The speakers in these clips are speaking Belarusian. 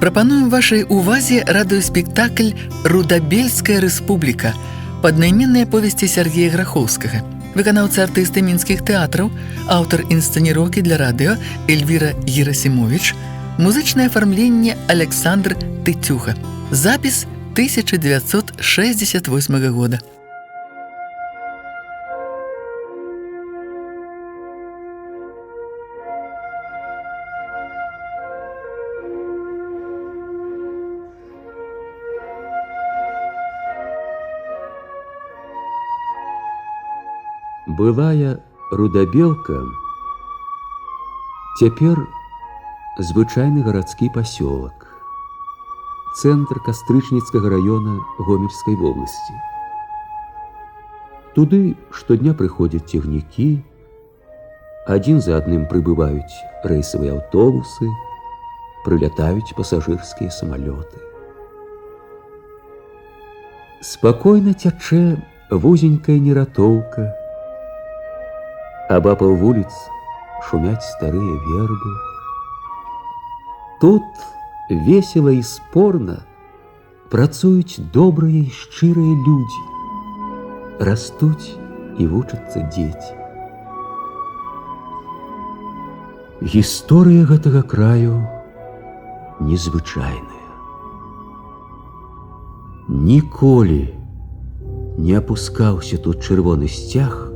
Прапануем вашай увазе радыёспектакль «Рудабельская рэспубліка» пад найменнай аповесці Сергея Грахоўскага. Выканаўцы артысты мінскіх тэатраў, аўтар інсцэніроўкі для радыё Эльвіра Герасімовіч, музычнае афармленне Александр Тыцюха. Запіс 1968 года. Былая Рудабелка цяпер звычайны гарадскі пасёлак, цэнтр Кастрычніцкага раёна Гомельскай вобласці. Туды штодня прыходзяць цягнікі, адзін за адным прыбываюць рэйсавыя аўтобусы, прылятаюць пасажырскія самалёты. Спакойна цячэ вузенькая нератоўка, абапал вуліц шумяць старыя вербы. Тут весела і спорна працуюць добрыя і шчырыя людзі, растуць і вучацца дзеці. Гісторыя гэтага краю незвычайная. Ніколі не апускаўся тут чырвоны сцяг,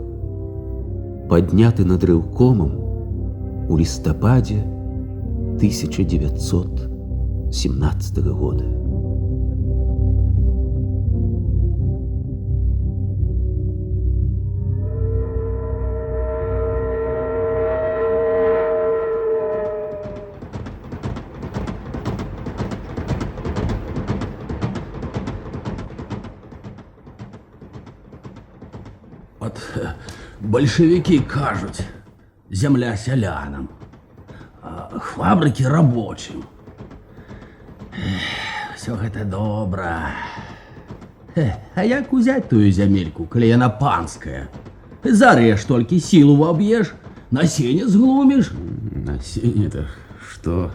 падняты над рэўкомам у лістападзе 1917 года. От большевики кажуть, земля сялянам, а фабрики рабочим. Все гэта добра. А як узять тую зямельку, калі яна панская? Зарежь толькі сілу воб'еш, насенне зглуміш. Насенне-то што?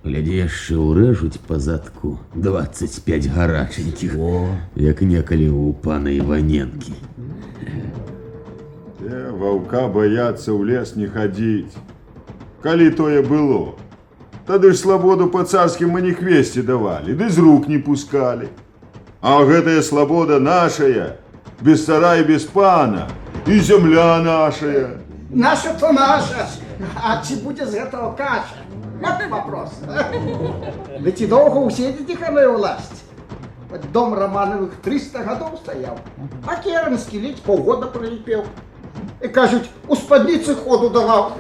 Глядзі, яшчэ ўрэжуць па задку 25 гараченькіх, як некалі у пана Іваненкі. Ваўка баяцца ў лес не хадзіць. Калі тое было, тады ж свабоду па царскім маніхвесце давалі, ды з рук не пускалі. А гэтая свабода нашая, без цара і без пана, і зямля нашая. Наша то наша, а ці будзе з гэтага каша? Вот вопрос. Да ці доўга ўседзеце ханую ўласць? Дом Романовых 300 гадоў стаяў, а Керанскі ледзь паўгода праліпеў. І кажуць, у спадніцы ходу даваў.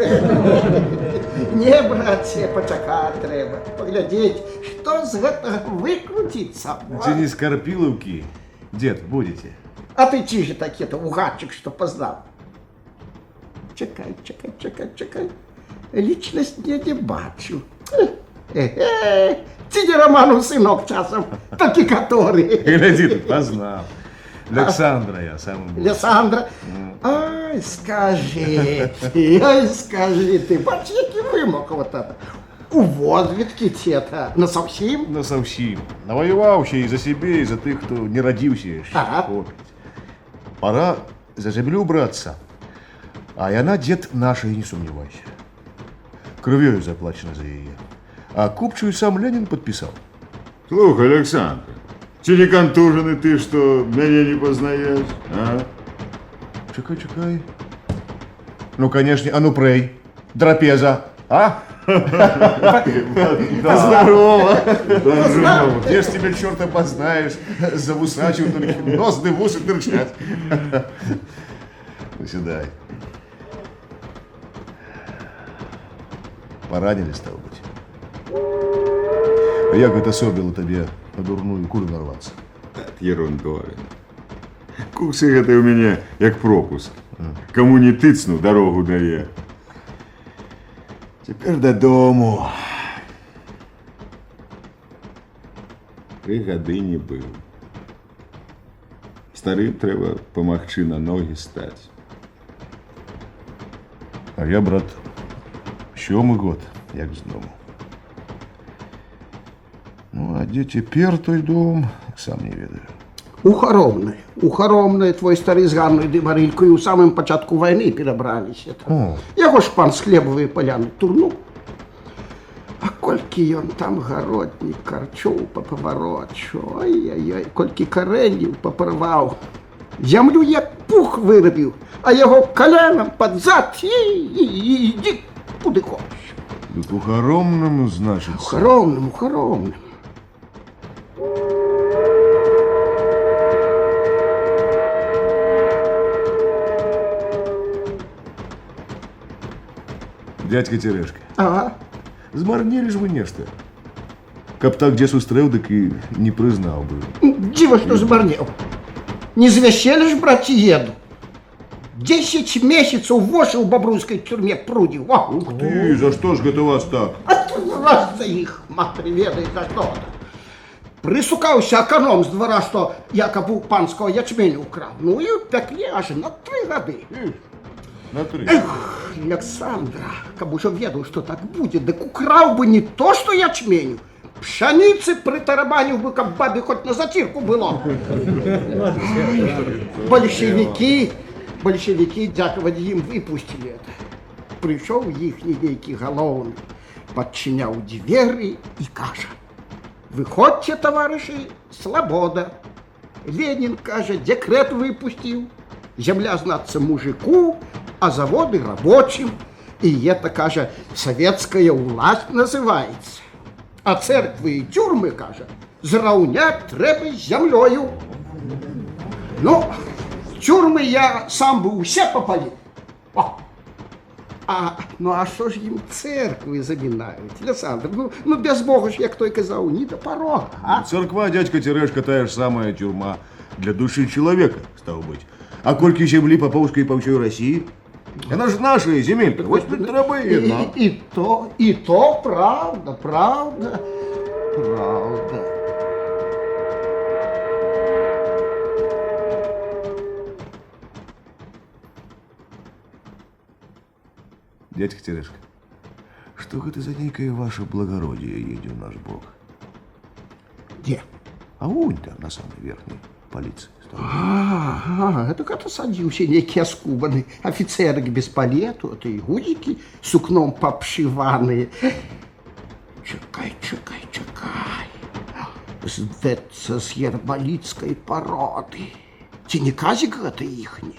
Не, братце, пачакаць трэба, паглядзець, што з гэтага выкруціцца. Ці не Скарпілаўкі, дзед, будзеце? А ты ці же такі-то угадчык, што пазнаў? Чакай. Лічнасць не бачу. Ці не Романов сынок часам, такі каторы. Глядзі, ты пазнаў. Александра я самым больш. Александра? Ай, скажи ты, бач, які вымокава-то. У водвідкі ці-то, насаўсім? Насаўсім. Наваюваўся і за сябе, і за тых, хто не радзіўся яшчэ. Пора за зямлю брацца. А яна, дзед, нашай, не сумнявайся. Крывёю заплачена за яе. А купчую сам Ленін падпісаў. Слухай, Александр, ці не кантужаны ты, што мяне не пазнаеш, а? Чакай. Ну, канешне, а ну прэй, драпеза, а? Здорово. Где ж тебе, чёрта, познаешь, завусачил только нос, да вусы торчат. Ну, сюда. Поранили, стало быть. А як гэта собіло табе на дурную кулю нарваться? Ерундовин. Куксы гэты у мяне як пропуск. Каму не тыцну, дарогу дае. Цяпер дадому. 3 гады не быў. Старым трэба памагчы на ногі стаць. А я, брат, 7-й год, як з дому. Ну, а где теперь той дом, сам не ведаю. У хоромной твой стары з Ганною Дымарылькою ў самым пачатку вайны перабраліся. О. Яго ж пан з хлебавыя паляны турнуў. А колькі ён там гароднік карчоў папаварочу, ай-яй-яй, колькі карэнняў папарваў. Зямлю як пух вырабіў, а яго каленам пад зад і ідзі куды хочаш. Дык у хоромным, значит. У хоромным. Дядька Терешка, Ага. змарнели ж вы нешта. Каб так дзе сустрэў, дык і не прызнаў бы. Дзіва, што змарнеў. Не звящелі ж, браці, еду. 10 месяцаў вошы ў бабруйскай тюрме прудзіў. Ух ты, за што ж гэта вас так? А то раз за іх, матері ведае, за што. Прысукаўся аканом з двара, што якаб у панского ячменю ўкраў. Ну і ў пякле аж на 3 гады. На 3. Эх, Александра, каб ужо ведаў, што так будзе, дык украў бы не то, што ячменю, пшаніцы прытарабаніў бы, каб бабе хоць на зацірку было. Бальшевікі, дзякаваць ім, выпусцілі это. Прыйшоў іхні нейкі галоўны, падчыняў дзверы і кажа: «Выходзьце, таварышы, свабода». Ленін, кажа, дэкрэт выпусціў. Земля, знацца, мужику, а заводы рабочим. И это, кажа, советская власть называется. А церквы и тюрьмы, кажа, зраўнять трэба з зямлёю. Ну, тюрьмы я сам бы усе попалил. Ну а що ж їм церкви замінають? Александр, ну без Бога ж, як той казав, ні до порога. А? Церква, дядька Терешка, тая ж самая тюрьма для души человека, стало быть. А колькі земли по Паўскай и по всей России? Она ж наша земелька, вот трэба и И то правда. Дядька Терешка, что это за некое ваше благородие едет в наш бок? Где? А вон там, на самой верхней полиции. Так это садился некий оскубанный офицерик без палету, это и гудики сукном попшиванные. Чекай. Здаецца, з ярмаліцкай пароды. Ці не казік гэта іхні?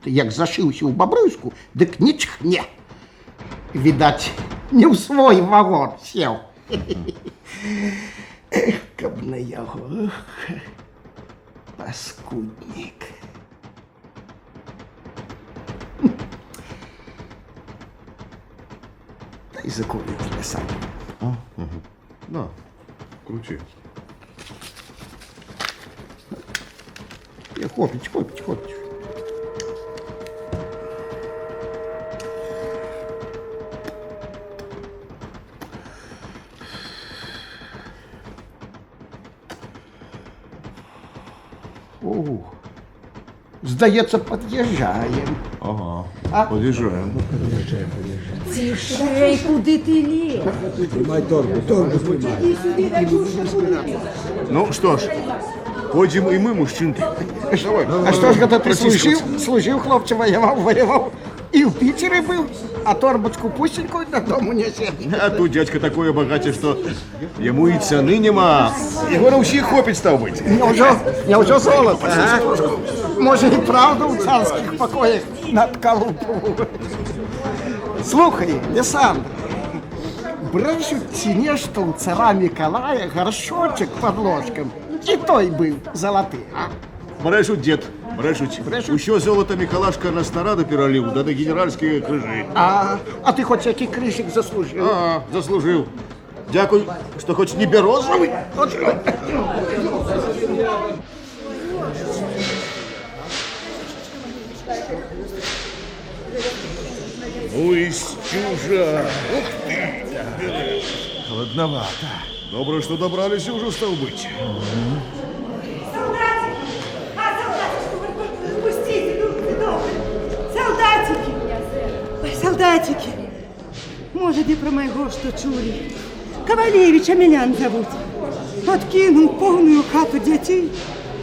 Ты як зашыўся ў бабруйску, дык не чхне. Відаць, не ў свой вагон сеў. Эх, каб на яго, паскуднік. Дай закурить, Александр. На, крути. Хопить. Здається, під'їжджаємо. Ага, подъезжаем. Тише, куди ти ліз? Ну что ж, ходим и мы, мужчинки. А що ж гэта ти служив, хлопче, воював, і в Питері був, а торбочку пустенькую додому несе. А тут дядька такое богатие, что ему и цены нема. Его на всіх хопить став быть. Неужо золото, а? Може і правда у царських покоях над Калупову. Слухай, Александр, брешуть ці нешто у цара Миколая горшочек под ложком, і той був золотий, а? Брешуть, дед, брешуть. Еще золото Миколашка на снаряды перелил, да на генеральские крыжи. А ти хоч який кришик заслужив? Заслужил. Дякую, что хоть не березовый. Ну и стюжа. Ух ты. Холодновато. Добро, что добрались уже, стал быть. Солдатики, может, и про моего что чули. Ковалевича меня зовут. Откинул полную хату детей,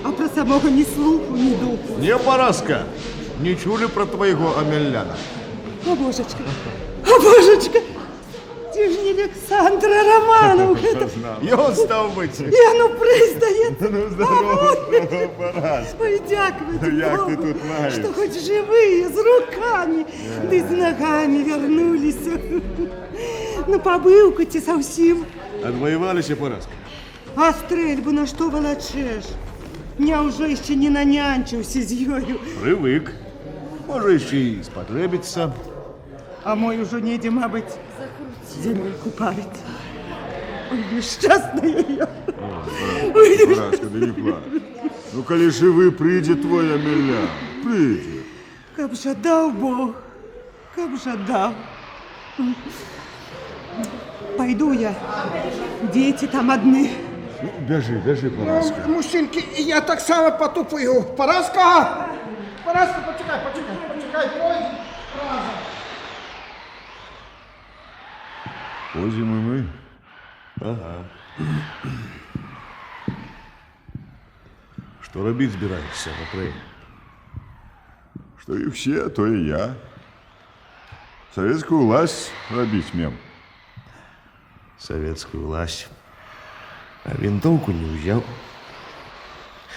а про самого ни слуху, ни духу. Не, Параска, не чули про твоего Амеляна? О, божечка, ты ж не Александра Романовна. И он стал быть. І ну приздає. Ну, здорово, Параска. Ой, дякувати Як Богу, ти тут маєш? що хоч живі, з руками, да з ногами вернулись. Ну, побылку ти совсем. Отвоевались, Параска? А стрельбу на що волочеш? Няужо ще не нанянчився з ёю. Привык. Может, еще и спотребиться. А мой уже неде, мабуть, земельку парить. Ой, нещасная я. Параска, да не плачь. Ну, коли живы, придет твой Амелян. Придет. Как же дал Бог, как же дал. Пойду я, дети там одни. Ну, бежи, Параска. Мужчинки, я так само потупаю. Параска! Параска, почекай. Ой, Ходим и мы. Ага. Что робить збираешься, Апрель? Что и все, то и я. Советскую власть робить мем. Советскую власть. А винтовку не взял.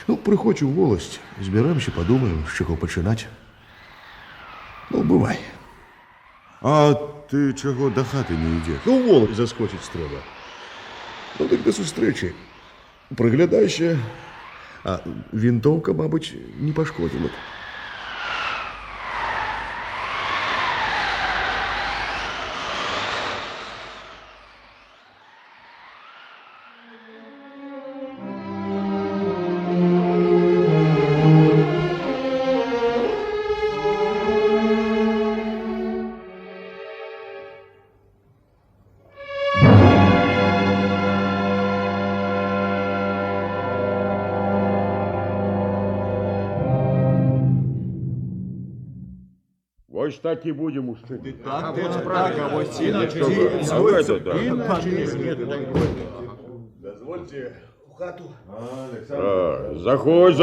Ну, приходжу в волость, збираемся, подумаем, с чего починать. Ну, бывай. А ти чого до хати не йдеш? Ну, в волость заскочить треба. Ну, так до зустрічі. Приглядайся. А винтовка, мабуть, не пошкодила. Ось так і будемо мужчини. Дозвольте у хату. Заходь.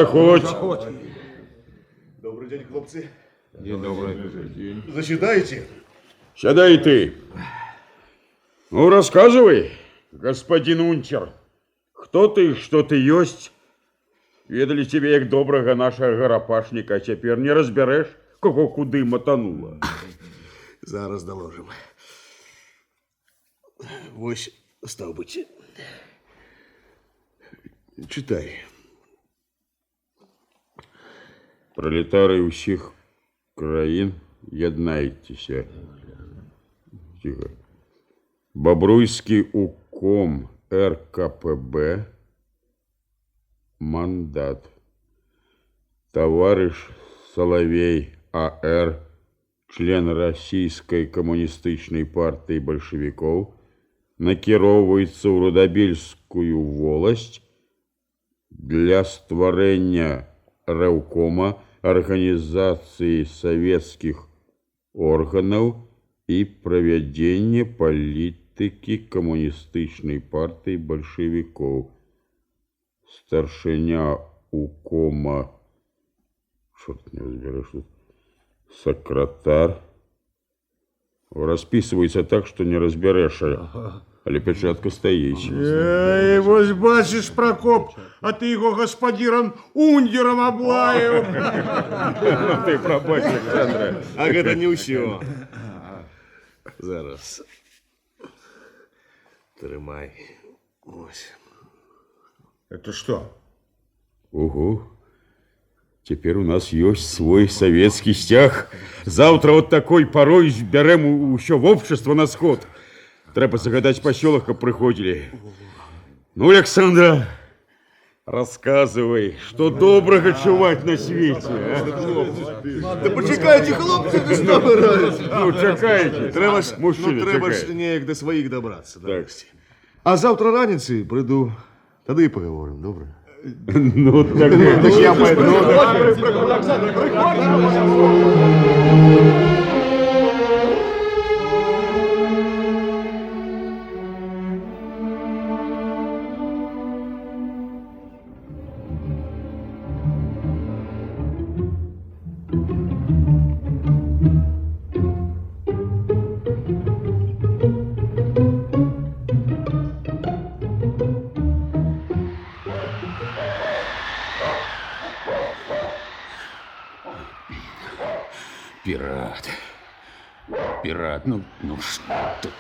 Добрый день, хлопцы. Добрый день. Зачитайте. Сядай ты. Ну, рассказывай, господин унтер, хто ты, что ты есть? Ведали тебе, як добрага нашага гарапашніка, а цяпер не разбярэш, кого куды матанула. Зараз доложим. Вось, став быць. Читай. Пролетары ўсіх краін, яднайцеся. Тихо. Бобруйский уком РКПБ. Мандат. Товарищ Соловей А.Р., член Российской коммунистычной партии большевиков, накіроўваецца ў Рудабельскую волость для стварэння рэўкома Организации советских органов и проведения политики коммунистычной партии большевиков. Старшиня укома, черт не разберешь, секретарь. Расписывается так, что не разберешь, але печатка стоит. Эй, вось бачиш, Прокоп, а ты его господином Ундером облаял. Ты пробачь, Александра. А гэта не ўсё. Зараз. Трымай. Ось. Это что? Ого. Теперь у нас есть свой советский стяг. Завтра вот такой порой берем еще в общество на сход. Треба загадать по селах, как приходили. Ну, Александра, рассказывай, что доброго чувать на свете, а? Да почекайте, хлопці, ти що граєш? Ну, чекайте. Треба ж, Мужчина, треба ж чекайте. неяк до своїх добратися. Так. А завтра раніці прийду, тоді і поговоримо, добре? Ну, так я пойду. пират. Пират, ну что тут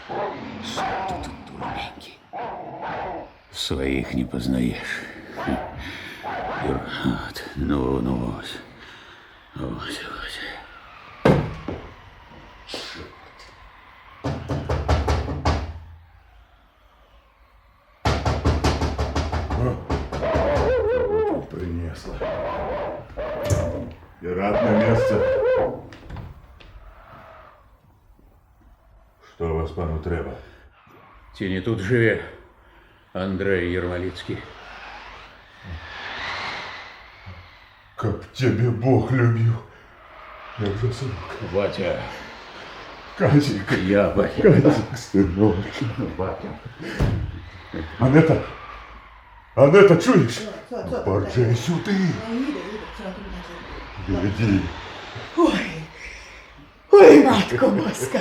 дурненький? Своих не познаешь. Пират, ну вот. Принесла. Пират на место. Что вас пану треба? Ці не тут живе Андрей Ермолицкий. Как тебе Бог любил. Я же сынок. Батя, Казик. я, батя. Казик, сынок. Батя. Анета, чуешь? Борджей сюда. Гляди. Ой, матко Боска,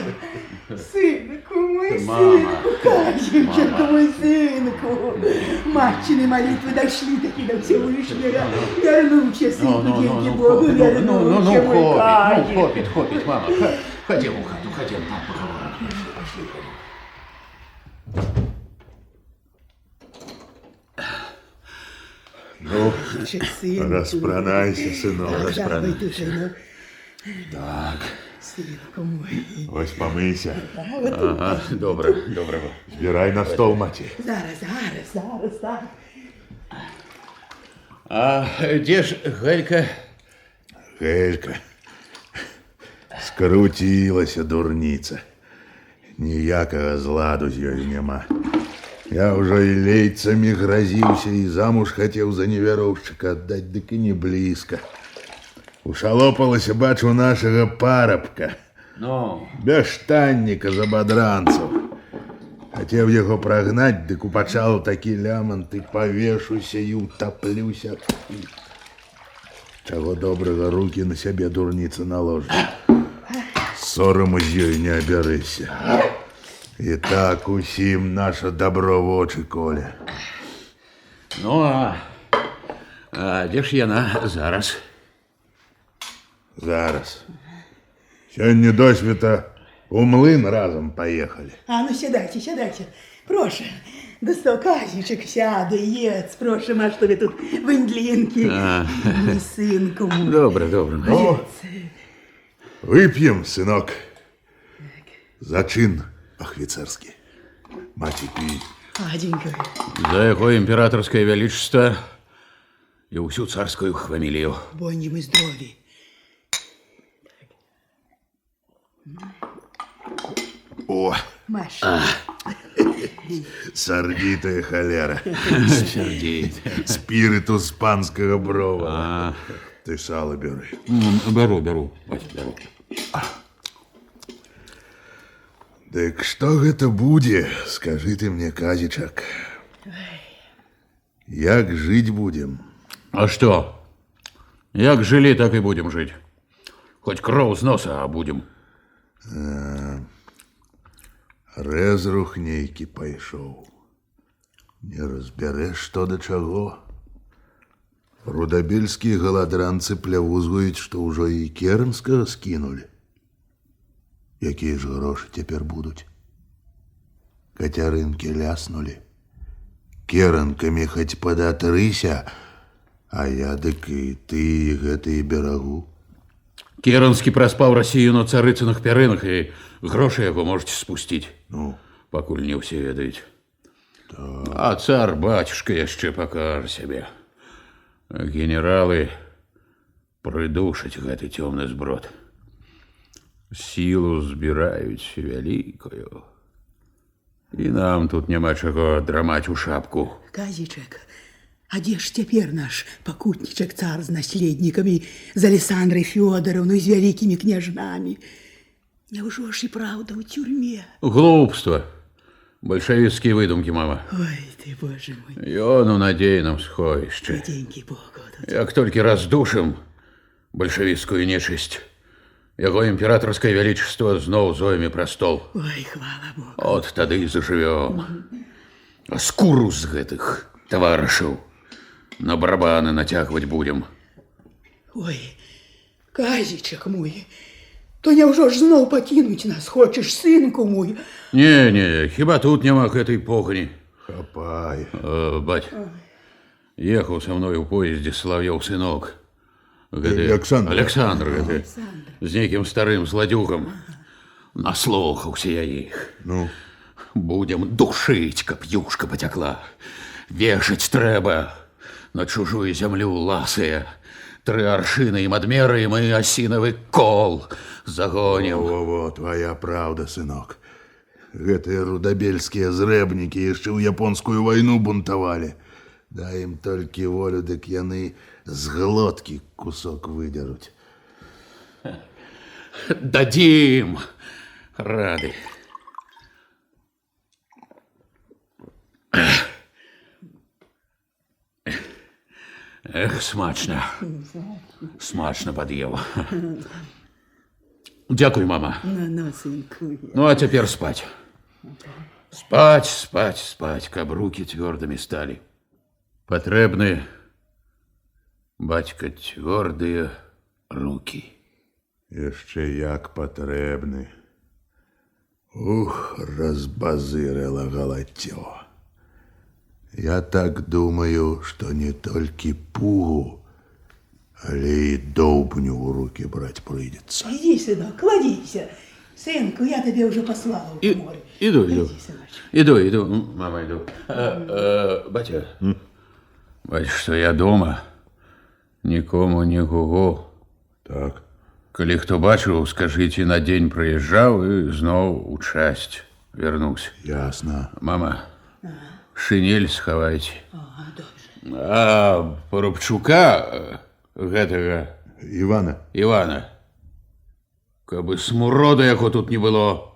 синку мой, Мама. синку, Казичек мой, синку. Матчины молитвы дошли таки до Всевышнего. Вернуче, сынку, деньги Богу, вернуче, мой Казик. Хопит, мама. Ходим в хату, ходим, там поговорим. Ну, Сынку. распранайся, сынок. Распранайся. Так. Сынку мой. Ось помийся. Ага, доброго. Збирай на стол, маті. Зараз, так. А де ж Гелька? Гелька. Скрутилася дурниця. Ніякого зладу з ёю нема. Я уже и лейцами грозился, и замуж хотел за неверовщика отдать, дык и не близко. Ушалопалася, бачу, нашего парабка. Ну, Бяштанника забадранцев. Хотел его прогнать, дык упачал таки лямант, и повешуся, и утоплюся. Чего доброго, руки на себе дурница наложит. Ссором з ёю не оберися. І так усім наше добро в очі, Коля. ну, а де ж яна зараз? Зараз. Сьогодні досвіта у млин разом поїхали. А ну сядайте. Прошу. Да сто Казичек сяде, єц, прошу, а що ви тут вендлінки. Мій синку мой. Добре. О, вип'єм, синок. За чин офіцерський. Маті, пій. Аденька. За яго імператорское величество і усю царскую фамилию. Бонні ми здорові. О, Маша. сардитая холера. Сердит. Спириту з панського брова. Ти сало бери. Беру, бать, беру. Дык што гэта будзе, скажы ты мне, Казічак. Як жыць будем? А что? Як жили, так и будем жить. Хоть кроў з носа, а будем. Рэзрух нейкі пайшоў. Не разбярэш, што да чаго. Рудабельскія галадранцы плявузгуюць, што ўжо і Керенскага скінулі. Якія ж грошы цяпер будуць? Кацярынкі ляснулі. Керанкамі хоць падатрыся, а я дык і ты гэтыя берагу. Керенскі праспаў Расію на царыцыных пярынах, і грошы яго можаце спусціць. Ну, Пакуль не ўсе ведаюць. А цар бацюшка яшчэ пакажа сябе. Генералы прыдушаць гэты цёмны зброд. Сілу збіраюць вялікую. І нам тут няма чаго драмаць у шапку. Казічек, а дзе ж цяпер наш пакутнічак цар з наследнікамі, з Александрай Фёдоровной, з вялікімі княжнамі? Няўжо ж і праўда ў тюрьме? Глупства. Большевістскія выдумкі, мама. Ой, ты, боже мой. Ён у надзейным сховішчы. Деньги Богу. Як толькі раздушым большевістскую нечысць, яго імператорскае величество зноў зойме прастол. Ой, хвала Богу. От тады і зажывём. А скуру з гэтых таварышаў на барабаны нацягваць будзем. Ой, Казічек мой, То няўжо ж зноў пакінуць нас хочаш, сынку мой? Не, хіба тут няма гэтай погоні. Хапай. Бать, ехаў са мной у поезде Салавёў сынок. Александр гэты, з нейкім старым зладзюгам. Наслухаўся я іх. Ну? Будем душыць, каб юшка пацякла. Вешаць трэба. На чужую зямлю ласыя. 3 аршыны ім адмерыем і асінавы кол загонім. Во, твоя правда, сынок. Гэтыя рудабельскія зрэбнікі яшчэ ў японскую вайну бунтавалі. Дай ім толькі волю, дык яны з глоткі кусок выдзеруць. Дадзім. Рады. Эх, смачна. Смачна пад'еў. Дзякуй, мама. Сынку. Ну, а цяпер спаць. Спаць, каб рукі цвёрдымі сталі. Патрэбны, бацька, цвёрдыя рукі. Яшчэ як патрэбны. Ух, разбазырыла галаццё. Я так думаю, што не толькі пугу, але і доўбню ў рукі браць прыйдзецца. Ідзі, сынок, кладзіся. Сынку, я табе ўжо паслала ў море. Іду, мама, іду. Батя, што я дома, нікому не гугу. Так. Калі хто бачыў, скажыце, на дзень прыязджаў і зноў у часць вярнуўся. Ясна. Мама, шинель схавайце. Добре. А Парубчука, гэтага... Івана. Каб і смурода яго тут не было.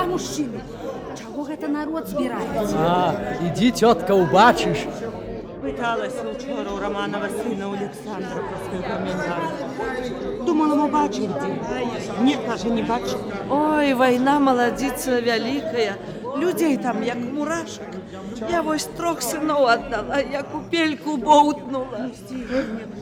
Мужчыны, чаго гэта народ збіраецца? Ідзі, цётка, убачыш. Пыталася учора ў Раманова сына Александра пра свой каментар. Думала, мы бачым дзе. Не, кажа, не бачым. Ой, вайна маладзіца вялікая. Людзей там як мурашак. Я вось 3 сыноў аддала, як у пельку боўтнула.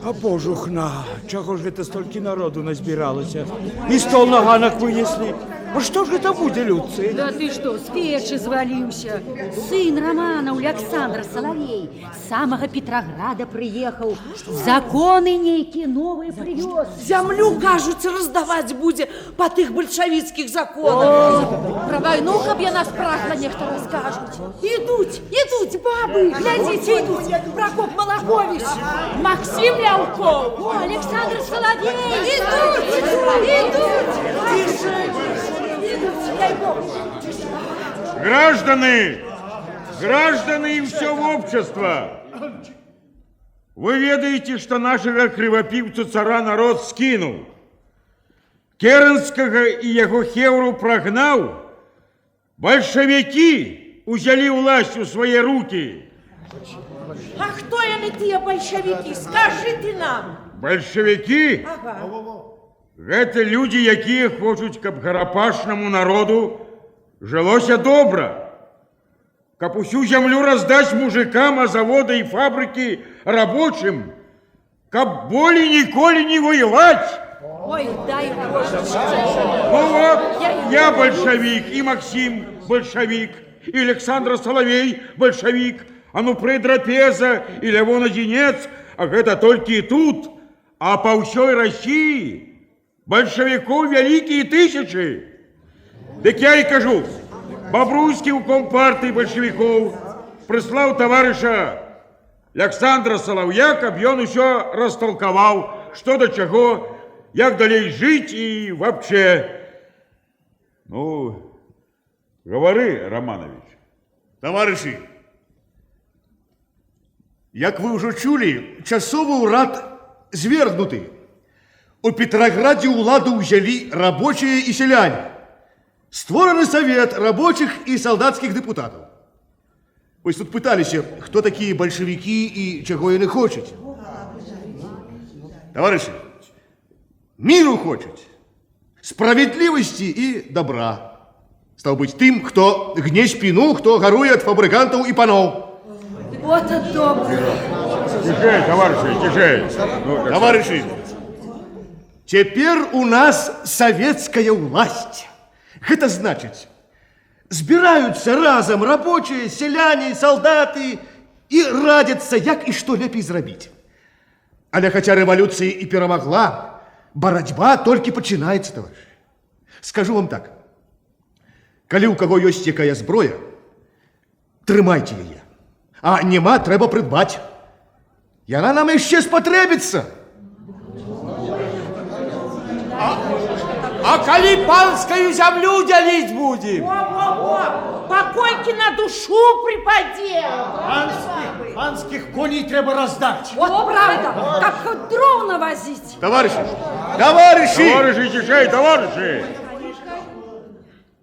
А божухна, чаго ж гэта столькі народу назбіралася? І стол на ганак вынеслі. А што ж гэта будзе, людцы? Да ты што, з печы зваліўся. Сын Рамана, Александр Салавей, з самага Петраграда прыехаў. Законы нейкія новыя прывёз. Зямлю, кажуць, раздаваць будзе па тых бальшавіцкіх законах. Пра вайну, каб яна спрагла, нехта раскажуць. Ідуць бабы, глядзіце, ідуць. Пракоп Малахович, Максим Ляўкоў, Александр Салавей. Ідуць. Граждане и все общество, вы ведаете, что нашего кривопивца цара народ скинул, Керенского и его хевру прогнал, большевики узяли власть у свои руки. А хто яны тыя бальшавікі? Скажы ты нам. Большевики? Ага. Это люди, якія хочуць, каб гарапашнаму народу жылося добра, каб усю зямлю раздаць мужикам, а заводы і фабрыкі рабочым, каб болей ніколі не воевать. Ой, дай Боже. Ну вот, я большевик, и Максим большевик, и Александр Соловей большевик, а ну Предрапеза и Левон Одинец, а гэта толькі тут, а па ўсёй России Большевиков великие тысячи. Так я и кажу, Бобруйский у компартии большевиков прислал товариша Александра Соловья, каб ён усё растолковал, что до чего, як далей жить и вообще. Ну, говори, Романович. Товарищи, як вы уже чули, часовый урад звергнуты. У Петрограде уладу взяли рабочие и селяне. Створен совет рабочих и солдатских депутатов. Вы тут пытались, кто такие большевики и чего они хотят. Товарищи, миру хотят, справедливости и добра. Стал быть, тем, кто гне спину, кто горует от фабрикантов и панов. Вот это добро. Тише, товарищи, тише. Ну, товарищи, теперь у нас советская власть. Это значит, збираются разом рабочие, селяне, солдаты и радятся, як и что лепей зрабить. Але хотя революция и перемогла, борьба только начинается, товарищи. Скажу вам так. Коли у кого есть якая зброя, трымайте ее. А нема, треба придбать. И она нам еще спотребится. А коли панскую землю делить будем? Во-во-во! Покойки на душу припадем! Панских коней треба раздать. Вот правда, как хоть дров навозить. Товарищи! Товарищи! Товарищи, тише, товарищи!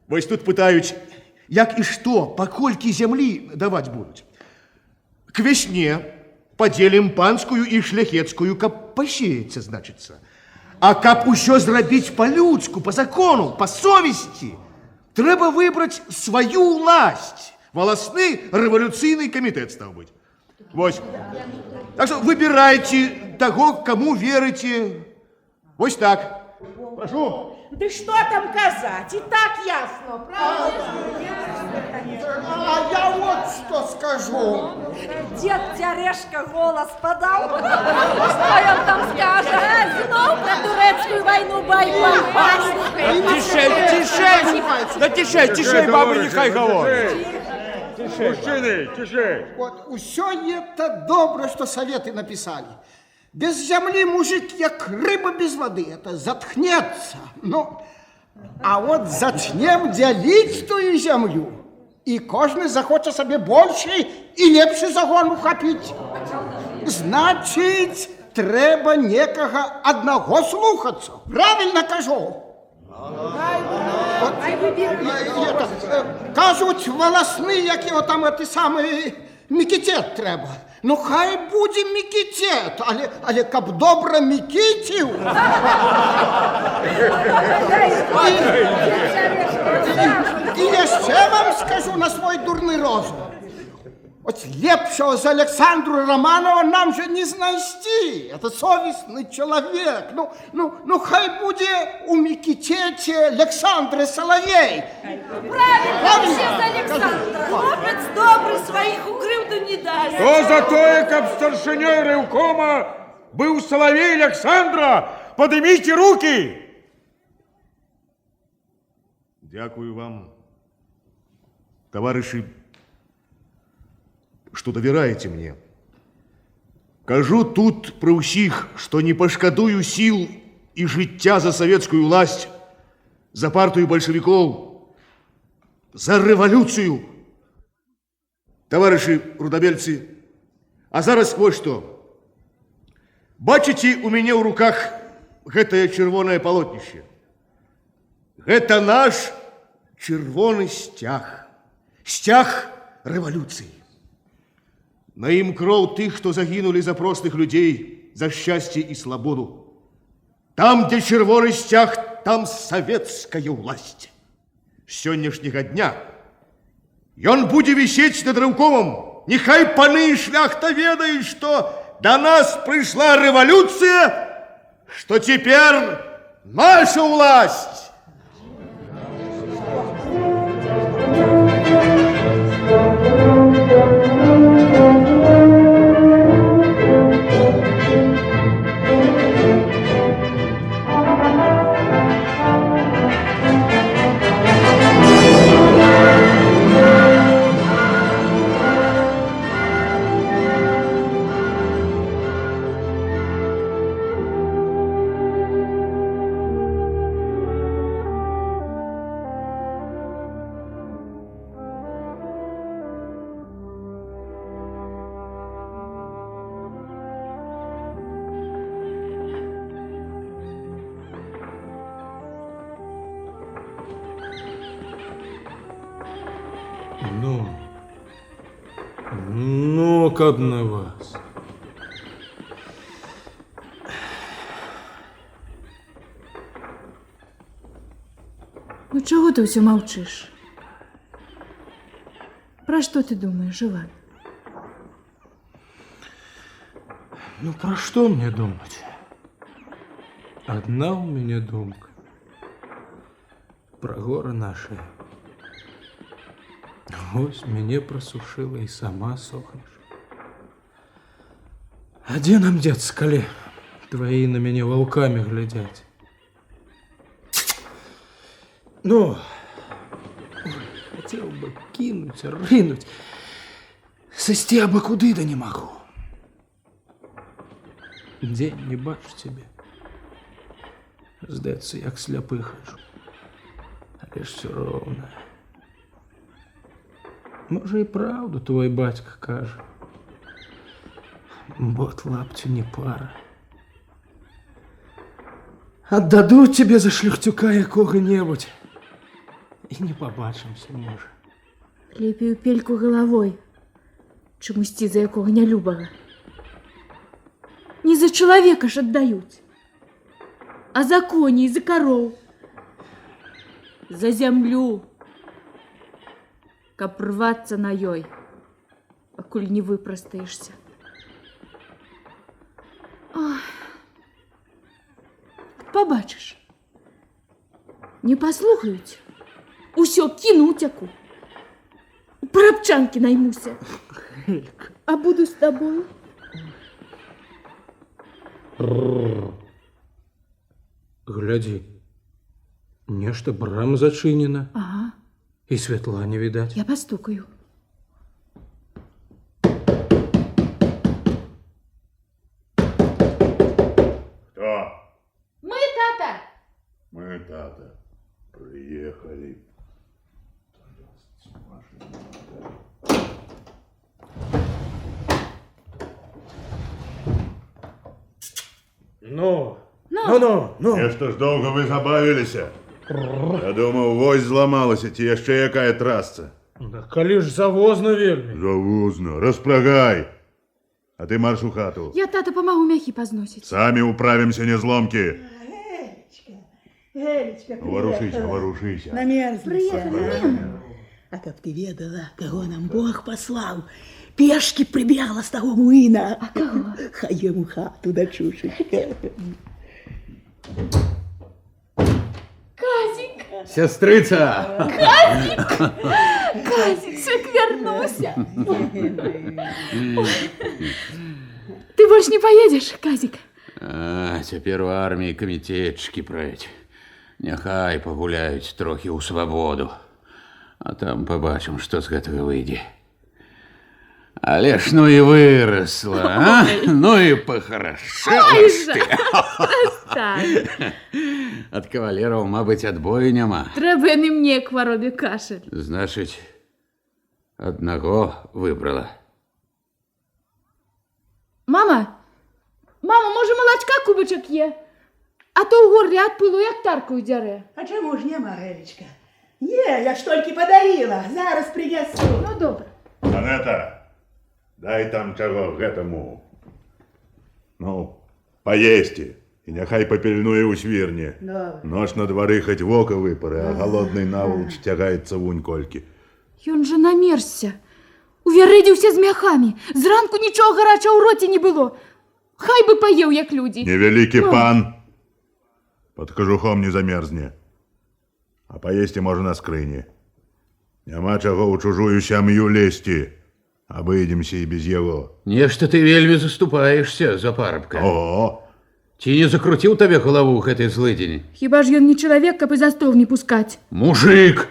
Вось тут пытаюсь, як и что, по кольки земли давать будут. К весне поделим панскую и шляхетскую, каб посеяться, значится. А каб усё зрабіць по-людску, по закону, по совести, треба выбрать свою власть. Волостный революционный комитет стал быть. Вось. Так что выбирайте того, кому верите. Вось так. Прошу. Да что там казать, и так ясно, правда? А я вот что скажу. Дед Терешка голос подал. Что он там скажет? Знов про турецкую войну байку. Тише! Да тише, бабы, нехай говорят. Мужчины, тише! Вот усё это добро, что советы написали. Без земли мужик, як рыба без воды, это затхнется. Ну, а вот зачнем делить ту землю, и каждый захочет себе больше и лепший загон ухопить. Значит, треба некого одного слухаться. Правильно кажу? Кажуть, волосний, як його там, той самий мікітет треба. Ну, хай буде мікітет, але каб добре мікітів. І ще вам скажу на свой дурний розум. От лепшего за Александру Романова нам же не знайти. Это совестный человек. Ну, хай буде у мікітете Александра Соловей. Правильно, все за Александра. Хлопец добрый, своих укрывду не даст. То за тое, каб старшинёй ревкома был Соловей Александра, поднимите руки! Дякую вам, товарищи, что доверяете мне. Кажу тут про усіх, что не пошкодую сил и життя за советскую власть, за партию большевиков, за революцию. Товарищи рудобельцы, а зараз вот что. Бачите, у меня в руках гэтае червоное полотнище. Это наш червоный стяг. Стяг революции. На ім кров тых, кто загинули за простых людей, за счастье и свободу. Там, где червоный стяг, там советская власть. С сённяшняга дня ён будзе висеть над рывкомом. Нехай паны и шляхта ведают, что до нас пришла революция, что теперь наша власть. Ну, каб на вас. Ну чого ти все мовчиш? Про що ти думаєш, Іван? Ну, про что мне думать? Одна у меня думка. Про горы наши. Ось меня просушила и сама сохнешь. А где нам, дед, скали? Твои на меня волками глядят. Ну, хотел бы кинуть, рынуть. Сысти абы куды, да не могу. День не бачу тебе. Здається, як сляпий хожу. Але ж все ровно. Може, і правду твой батько каже. Бот лаптю не пара. Отдадут тебе за шлюхтюка якого-небудь. І не побачимся, може. Лепей у пельку головой, чым ісці за якого нялюбага. Не за чалавека ж аддаюць, а за коней, за кароў, за зямлю, каб рвацца на ёй, пакуль не выпрастаешся. Побачыш, не паслухаюць, усё кіну уцяку, у парабчанкі наймуся, а буду з табою. Гляди, нешта брама зачинена. Ага. И светла не видать. Я постукаю. Кто? Мы, тата. Мы, тата, приехали. Ну. Нешта ж долго вы забавились. Я думал, вось зламалася, ці яшчэ якая трасца. Да калі ж завозна вельмі. Завозна, распрагай. А ты марш у хату. Я, тата, помогу мяхи позносить. Сами управимся, не зломки. Элечка, Ворушися, ворушися. Намерзлися. А каб ты ведала, кого нам Бог послал, пешки прибегла с того млына. А кого? Хай ему хату дочушечка. Казик! Сестрыца! Казик! Казик, вернулся! Ты больше не поедешь, Казик? А, цяпер у арміі камітэчкі прэць. Няхай пагуляюць трохі ў свабоду. А там побачым, што з гэтага выйдзе. Але ж ну і вырасла, а? Ну і пахарашэлась ты. Ад кавалераў, мабыць, адбою няма. Трэба яны мне к хваробе кашель. Значыць, аднаго выбрала. Мама, може молочка кубочок є? А то ў горле ад пылу як таркаю дзярэ. А чаму ж няма, Элечка? Не, я ж толькі подарила, зараз принесу. Ну, добра. Анета, дай там чаго гэтаму. Ну, поесці. І няхай папільнуе ў свірне. Ноч на двары хоць вока выпары, а голодный наволч цягаецца вунь колькі. Ён жа намерзся. Увярэдзіўся з мяхамі. Зранку нічого гарача ў роце не было. Хай бы паеў, як людзі. Невялікі пан под кажухом не замерзне. А поесці можа на скрыні. Няма чаго ў чужую сям'ю лезці. Абыдземся і без яго. Нешта ты вельмі заступаешся за парабка. О! Ці не закруціў табе галаву гэтай злыдзень? Хіба ж ён не чалавек, каб і за стол не пускаць? Мужик!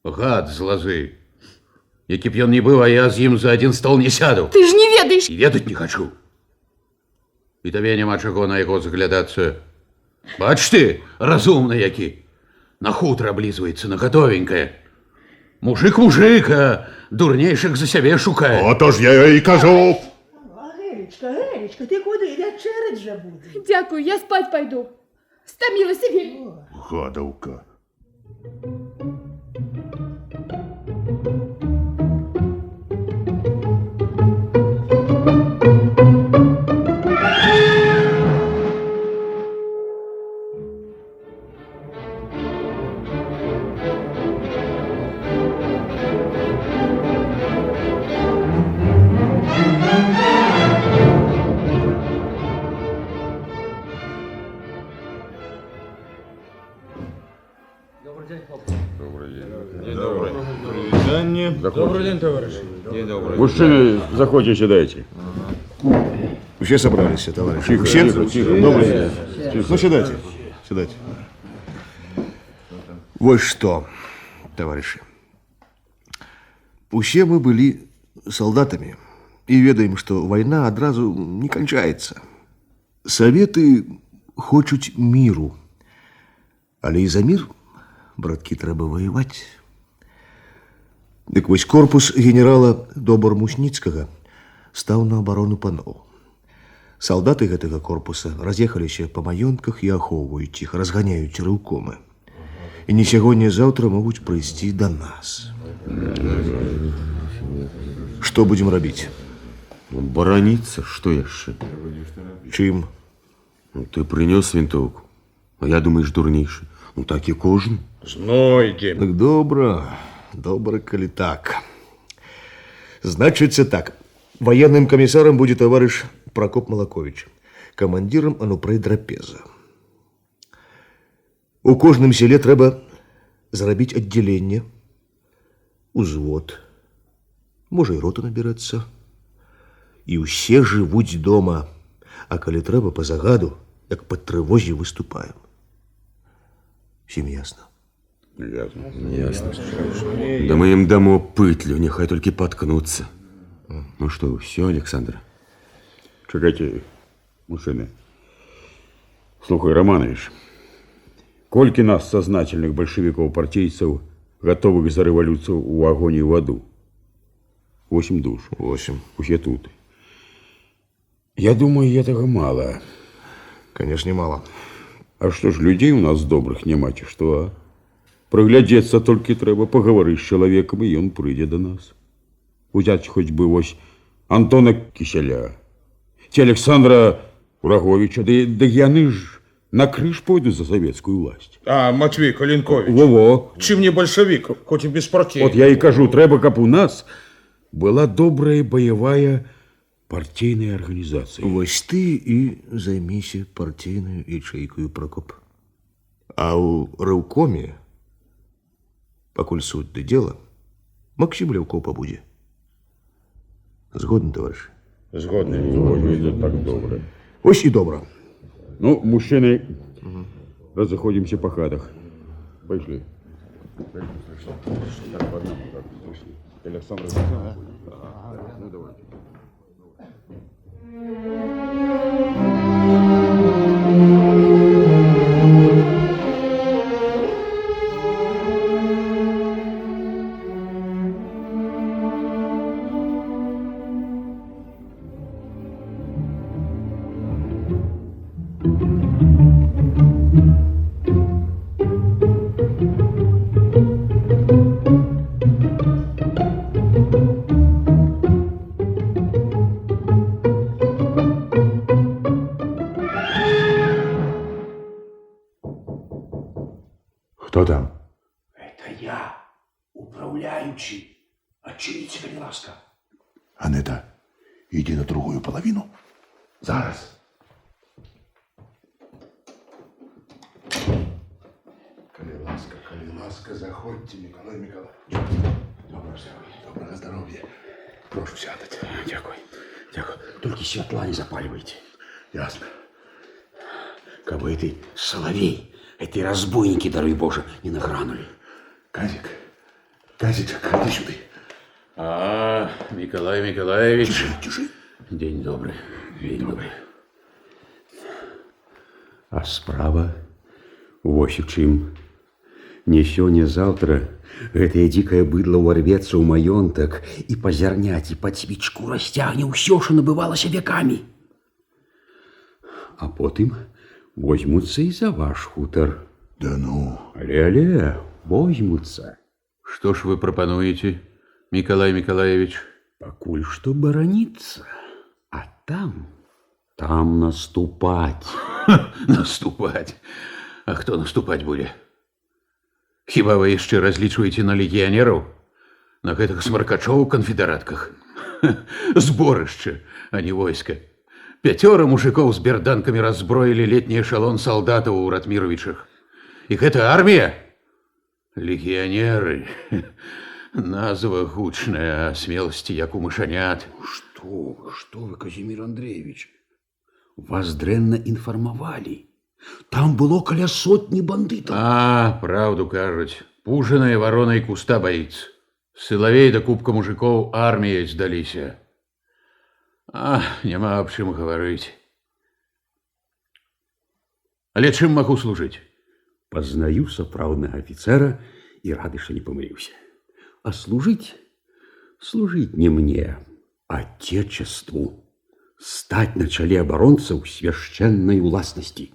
Гад з лазы. Які б ён не быў, а я з ім за адзін стол не сяду. Ты ж не ведаеш. І ведаць не хачу. І табе няма чаго на яго заглядацца. Бач ты, разумны які. На хутра облізваецца, на гатовенькае. Мужик, а дурнейшых за сябе шукае. Ото ж я і кажу. Элечка, ты куды? Вячэраць жа будзе. Дякую, я спать пойду. Стамілася вельмі. Гадаўка. Добрый день, товарищ. Мужчины, заходите, сідайте. Все собрались, товарищи. Тихо, Все? тихо, тихо. Добрый день. Ну, сідайте, сідайте. Вот что, товарищи. Усе мы были солдатами и ведаем, что война одразу не кончается. Советы хочуть миру. Але і за мир, братки, трэба воевать. Дык вось корпус генерала Добар-Мусніцкага стаў на абарону паноў. Салдаты гэтага корпуса раз'ехаліся па маёнтках і ахоўваюць іх, разганяюць рэўкомы. І не сягоння, заўтра могуць прыйсці да нас. Што будзем рабіць? Бараніцца, што яшчэ? Чым? Ну, ты прынёс вінтоўку, а я думаеш дурнейшы. Ну так і кожны. Знойдем. Так добра, добра, калі так. Значыцца так. Военным камісарам будзе товарищ Прокоп Малакович, камандирам анупрэй драпеза. У кожным селе трэба зрабіць аддзяленне, узвод, можа і рота набірацца. І ўсе жывуць дома, а калі трэба па загаду, як пад трывозе выступаем. Всім ясно? Ясно. Ясно. Да мы им дамо пытлю, нехай толькі паткнуцца. Ну что, все, Александр? Чекайте, мужчины. Слухай, Романович, колькі нас, сознательных большевиков-партийцев, готовых за революцию у огонь и в аду? 8 душ. 8. Усе тут. Я думаю, этого мало. Конечно, мало. А что ж, людей у нас добрых няма, ці што, а? Прыглядзецца толькі трэба, пагаварыць з чалавекам, і ён прыйдзе да нас. Узяць хоць бы вось Антона Кіселя, ці Александра Ураговича, да яны ж на крыж пойдуць за савецкую власть. А, Матвей Калинкович. Во-во. Чым не бальшавік, хоць і беспартійны. Вот я і кажу, трэба, каб у нас была добрая боевая партийная организация. Вось ты і займіся партійнаю ячэйкаю, Прокоп. А ў рэўкоме, пакуль суть да дела, Максим Ляўкоў пабудзе. Згодны, товарищ? Згодны. Ой, так добра. Ось і добра. Ну, мужчины, разыходимся по хатах. Пошли. Александр, ну давайте. Кто там? Это я, управляющий. Отчините, коли ласка. Анета, иди на другую половину. Зараз. Коли ласка, заходьте, Миколай Миколаевич. Доброго здоровья. Прошу сядать. Дякую. Дякую. Только святла не запаливайте. Ясно. Кабы ты соловей, эти разбойники, даруй Боже, не награнули. Казик, ходи сюда. А, Миколай Миколаевич. Тиши. День добрый. День добрый. А справа вось у чым. Не сёння, заўтра гэтае дзікае быдла ўварвецца ў маёнтак і пазярняць, і пад свічку расцягне ўсё, што набывалася векамі. А потым возьмуцца і за ваш хутар. Да ну. Але возьмуцца. Что ж вы пропонуете, Миколай Миколаевич? Пакуль што бараніцца, а там наступаць. Наступать? А кто наступать будет? Хіба вы яшчэ разлічваеце на легіянераў? На гэтых смаркачоў у канфедэратках? Зборышча, а не войска. 5 мужикоў з берданкамі раззброілі летні эшалон салдатаў у Ратміровічах. І гэта армія? Легіянеры. Назва гучная, а смелости, як у мышанят. Что вы, Казимир Андреевич? Вас дрэнна інфармавалі. Там было каля сотні бандытаў. А, правду кажуць. Пужаная ворона і куста боится. Сылавей да кубка мужикоў арміяй здаліся. А, няма аб чым гаварыць. Але чым магу служыць? Пазнаю сапраўднага афіцера і рады, што не памыліўся. А служыць не мне, а отечеству. Стать на чале абаронцаў свяшчэннай уласнасці.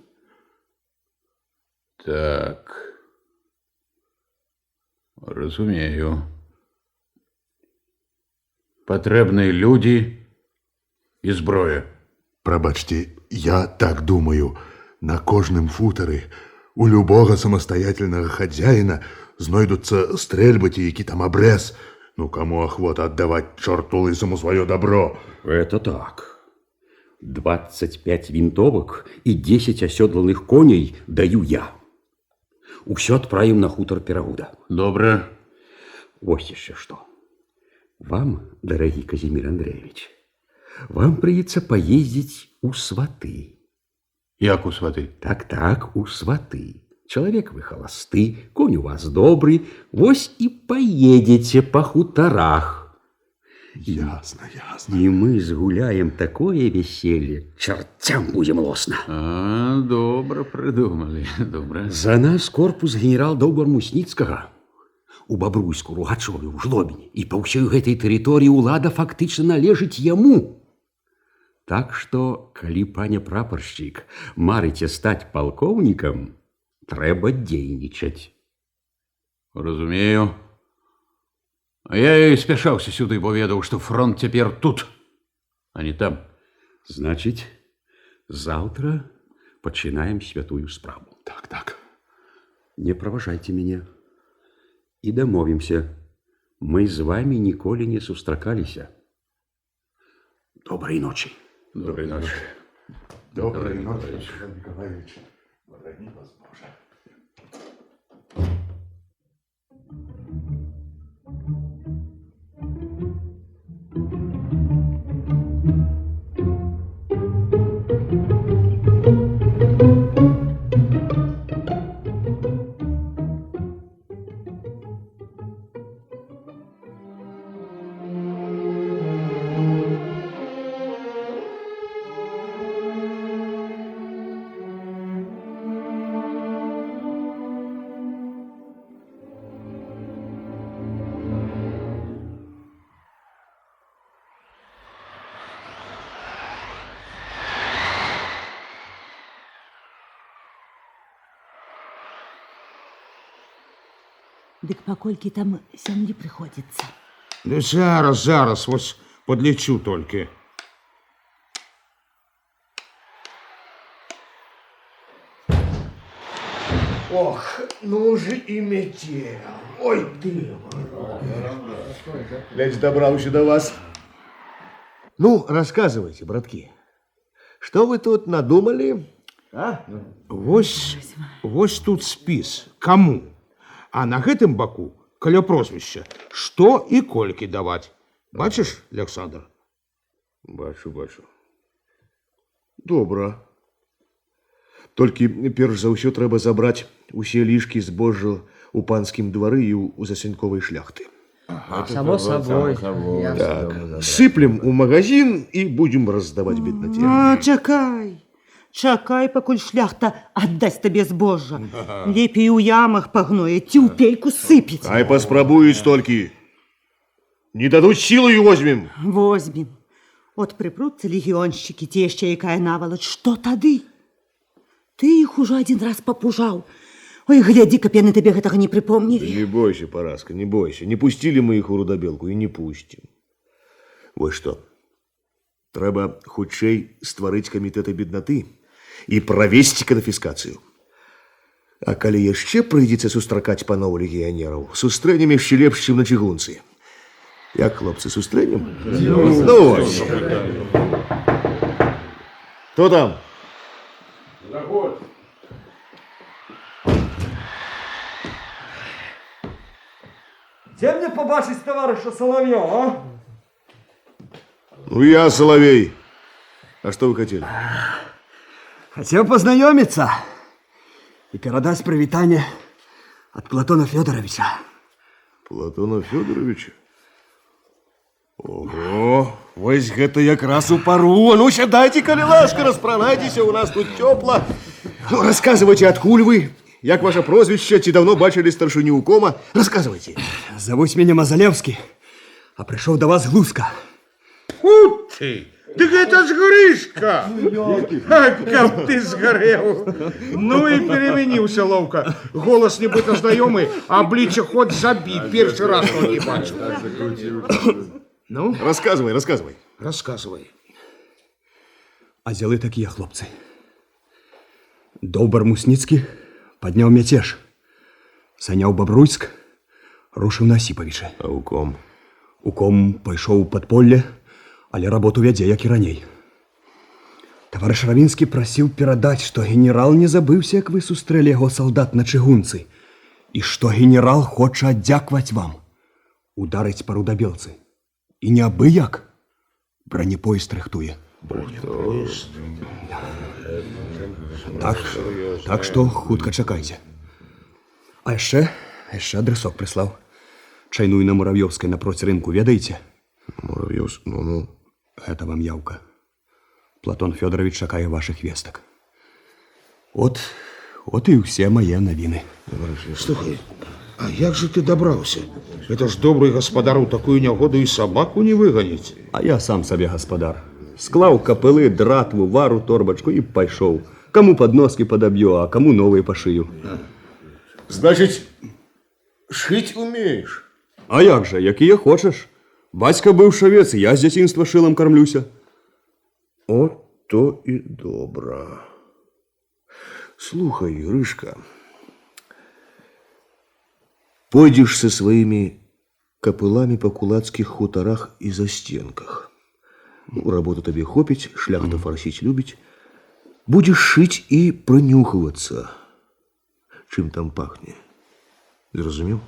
Так. Разумею. Патрэбны людзі і зброя. Прабачце, я так думаю. На кожным футары у любого самастаятельнага хадзяіна знойдуцца стрэльбы ці які там абрэз. Ну, кому охота отдавать чорту лысому свое добро? Это так. 25 винтовок и 10 оседланных коней даю я. Усё отправим на хутор Перагуда. Добра. Вось яшчэ што. Вам, дорогий Казимир Андреевич, вам придется поездить у сваты. Як у сваты? Так, у сваты. Человек вы холосты, конь у вас добрый, вось и поедете по хуторах. Ясно. И мы сгуляем такое веселье, чертям будем лосно. А, добра придумали, добра. За нас корпус генерал-добар Мусніцкага у Бабруйску, Ругачове, у Жлобіне. И по ўсёй гэтай тэрыторыі ўлада фактычна належыць яму. Так что, калі, пане прапаршчык, марыце стаць палкоўнікам, трэба дзейнічаць. Разумею. А я і спяшаўся сюды, бо ведаў, што фронт цяпер тут, а не там. Значыць, заўтра пачынаем святую справу. Так. Не праважайце мяне. І дамовімся. Мы з вами ніколі не сустракаліся. Добрай ночі. Доброй ночи. Доброй ночи, Иван Николаевич. Борони вас, Боже. Дык паколькі там зямлі прыходзіцца? Ну, зараз, вось подлечу толькі. Ох, ну же и метель. Ой, ты. Ледь добрался до вас. Ну, рассказывайте, братки. Что вы тут надумали? А? Вось тут спіс. Каму? А на гэтым баку, каля прозвішча, што і колькі даваць. Бачыш, Александр? Бачу. Добра. Толькі перш за ўсё трэба забраць усе лішкі збожжа у панскім двары і ў засяньковай шляхты. Само собой. Так, сыплем у магазин і будзем раздаваць беднаце. А, чакай, пакуль шляхта аддасць табе збожжа. Лепей у ямах пагное ці ў пельку сыпець. Хай паспрабуюць толькі. Не дадуць сілаю возьмем. Возьмем. От прыпруцца легіёншчыкі ці яшчэ якая навалач. Што тады? Ты іх ужо адзін раз папужаў. Ой, глядзі, каб яны табе гэтага не прыпомнілі. Не бойся, Параска, не бойся. Не пусцілі мы іх у Рудабелку і не пусцім. Вось што. Трэба хутчэй стварыць камітэты беднаты і правесці канфіскацыю. А калі яшчэ прыйдзецца сустракаць паноў легіянераў, сустрэнем яшчэ лепш, чым на чыгунцы. Як, хлопцы, сустрэнем? Ну, вось. Хто там? Заход. Где мне побачить товарища Соловьева, а? Ну, я Соловей. А что вы хотели? Хотел познакомиться и передать привитание от Платона Федоровича. Платона Федоровича? Ого, вось гэта якраз у пару. Ну, сядайте, калі ласка, распранайтеся, у нас тут тепло. Ну, рассказывайте, откуль вы, як ваше прозвище, ці давно бачили старшиню кома. Рассказывайте. Зовут меня Мазалевский, а пришел до вас Глузка. Фу ты! Дык это ж Гришка! Как ты сгорел! Ну и переменился ловко. Голос нібито знайомий, а обличчя хоть забей, перший раз не бачу. Ну? Рассказывай, рассказывай. Рассказывай. А зялы такие, хлопцы. Долбар Мусніцкі поднял мятеж. Занял Бобруйск, рушил на Осиповича. А у ком? У ком пайшоў у падполле, але работу вядзе, як і раней. Таварыш Равінскі прасіў перадаць, што генерал не забыўся, як вы сустрэлі яго салдат на чыгунцы, і што генерал хоча аддзякаваць вам, ударыць па рудабелцы. І не абы-як. Бронепоезд рыхтуе. Так што хутка чакайце. А яшчэ адресок прыслаў. Чайную на Муравьевской напротив рынку, ведаете? Муравьевск, ну. Это вам явка. Платон Федорович чакае ваших весток. Вот и все мои новины. Слухай, а як же ты добрался? Это ж добрый господару такую нягоду и собаку не выгонить. А я сам себе господар. Склаў капылы, дратву, вару, торбочку и пайшоў. Кому подноски подобью, а кому новые пошию. Значит, шить умеешь? А як же, якія хочаш. Бацька быў шавец, я з дзяцінства шылам кармлюся. От то и добра. Слухай, Гришка, пойдешь со своими капылами по кулацких хуторах и застенках. Ну, работу тебе хопить, шляхта форсить любить. Будешь шить и пронюхиваться, чем там пахнет. Зразумел?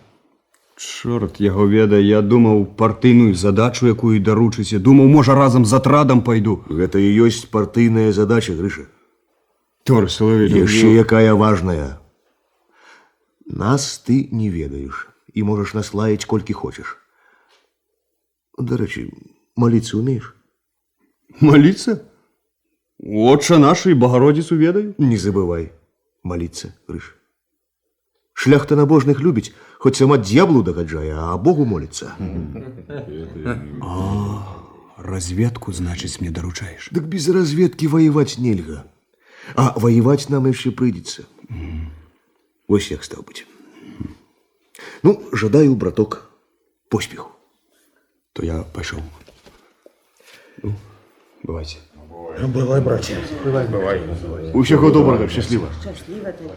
Чорт яго ведае, я думаў партыйную задачу, якую даручыце. Думаў, можа, разам з атрадам пайду. Гэта і ёсць партыйная задача, Грыша. Товарищ Соловей, Яшчэ якая важная. Нас ты не ведаеш і можаш нас лаяць колькі хочаш. Дарэчы, молиться умеешь? Молиться? Отча наша и Богородицу ведаю. Не забывай молиться, Грыша. Шляхта набожных любить, хоть сама дьяволу догаджае, а Богу молится. Разведку, значит, мне доручаешь? Так без разведки воевать нельга. А воевать нам еще придется. Ось як стал быть. Ну, жадаю, браток, поспеху. То я пошел. Ну, бывайте. Бывай, братья. Бывай. Усяго доброго, счастливо. Счастливо ты.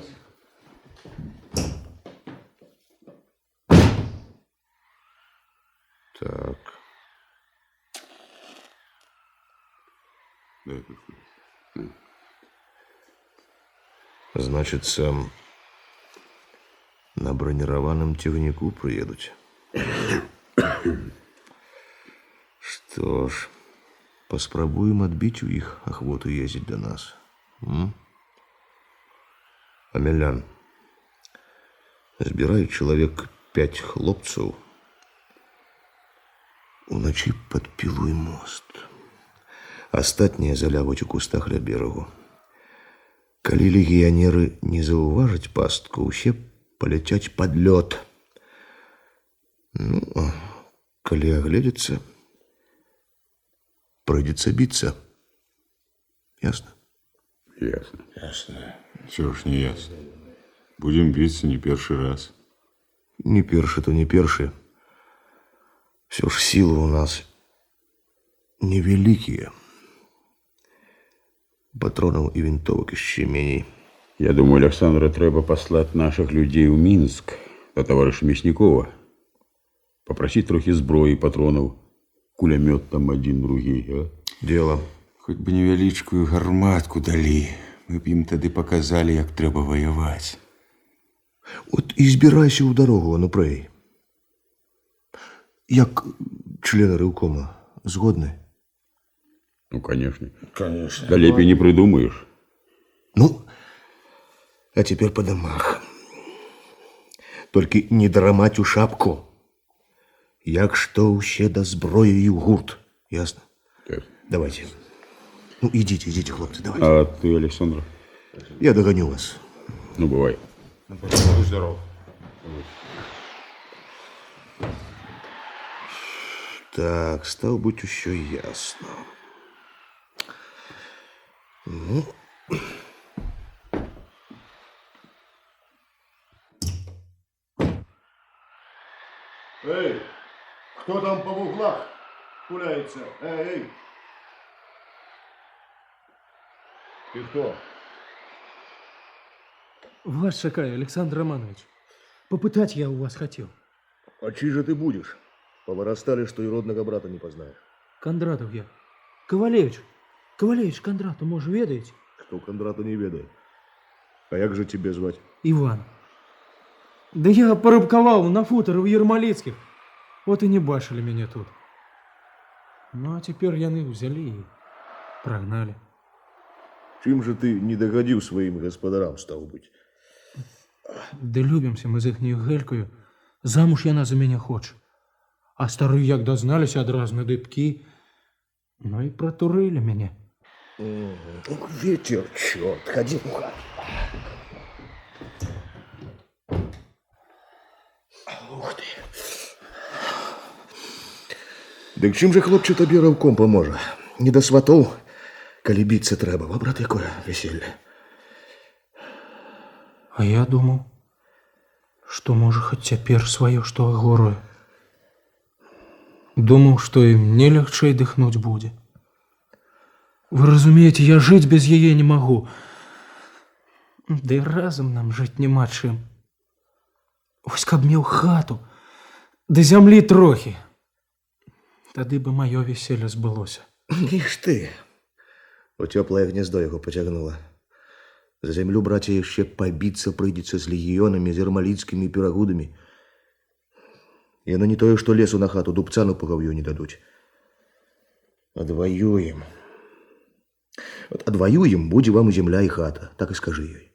Так. Значится, на бронированном тягнику приедут. Что ж, поспробуем отбить у их охоту ездить до нас. Амелян, збирай человек 5 хлопцев, уночі подпілуй мост. Астатнія заляваць у кустах ля берагу. Калі легіянеры не заўважаць пастку, усе паляцяць пад лёд. Ну, а калі агледзяцца, прыйдзецца біцца. Ясно? Ясно. Ясно. Чего ж не ясно? Будем биться не первый раз. Не першы, то не першы. Все ж силы у нас невеликие. Патронов и винтовок еще менее. Я думаю, Александра, трэба послать наших людей в Минск до товарища Мясникова. Попросить трохи зброи, патронов, кулемет там один, другий, а? Дело. Хоть бы невеличкую гарматку дали, мы б им тады показали, як трэба воевать. Вот и избирайся у дорогу, ну прей. Як члены рэўкома згодны? Ну, конечно. Конечно. Да лепей не придумаешь. Ну, а теперь по домах. Только не драмать у шапку. Як что уще да зброя и гурт. Ясно? Так. Давайте. Ну, идите, хлопцы, давайте. А ты, Александр? Я догоню вас. Ну, бывай. Будь здоров. Так, стал быть, еще ясно. Ну... Эй, кто там по углах пуляется? Эй! Ты кто? Вас чакаю, Александр Романович. Попытать я у вас хотел. А чей же ты будешь? Повырастали, что и родного брата не познаешь. Кондратов я. Ковалевич. Ковалевич Кондрату, может, ведаете? Кто Кондрата не ведает. А як же тебе звать? Иван. Да я порыбковал на футер у Ермолицких. Вот и не бачили меня тут. Ну, а теперь яны взяли и прогнали. Чим же ты не догодил своим господарам, стал быть? Да любимся мы з ихнею Гелькою. Замуж яна за меня хоче. А старые як дозналися одразу на дыбки, ну и протурили меня. Ветер, черт, ходи в хату. Ух ты. Дык чым же хлопчик табе рэўком поможа? Не да сватоў, калі біцца трэба. Во, брат, якое веселье. А я думал, что может хоть теперь свое, что агорую. Думал, что и мне легче дыхнуть будет. Вы разумеете, я жить без яе не могу. Да и разом нам жить нема чым. Ось каб меў хату, да зямлі трохи. Тады бы маё веселье збылося. Ишь ты, у теплое гнездо его потягнуло. За землю, братья, еще побиться прыйдется с легионами, зермалицкими пирогудами. И оно не то, что лесу на хату дубцану пугавью не дадуть. Отвоюем. Вот отвоюем, будет вам и земля, и хата. Так и скажи ей.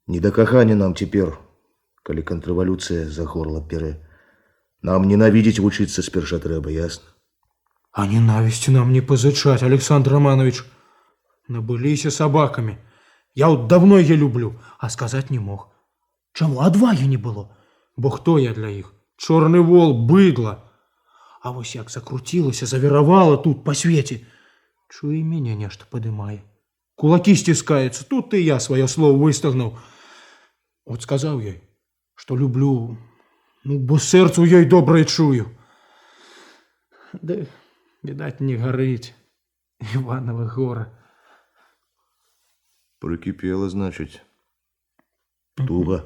Не до кахания нам теперь, коли контрреволюция за горло пере. Нам ненавидеть учиться сперша трэба, ясно? А ненависти нам не позычать, Александр Романович. Набылися собаками. Я вот давно ее люблю, а сказать не мог. Чему? Адваги не было. Бо хто я для их? Чорный вол, быдло. А вось як закрутилася, завировала тут по свете. Чуй меня нечто подымае. Кулаки стискаются, тут и я свое слово выстагнул. Вот сказал ей, что люблю, ну, бо сердцу ей доброе чую. Да, видать, не горить. Иваново гора. Прикипело, значит. Туго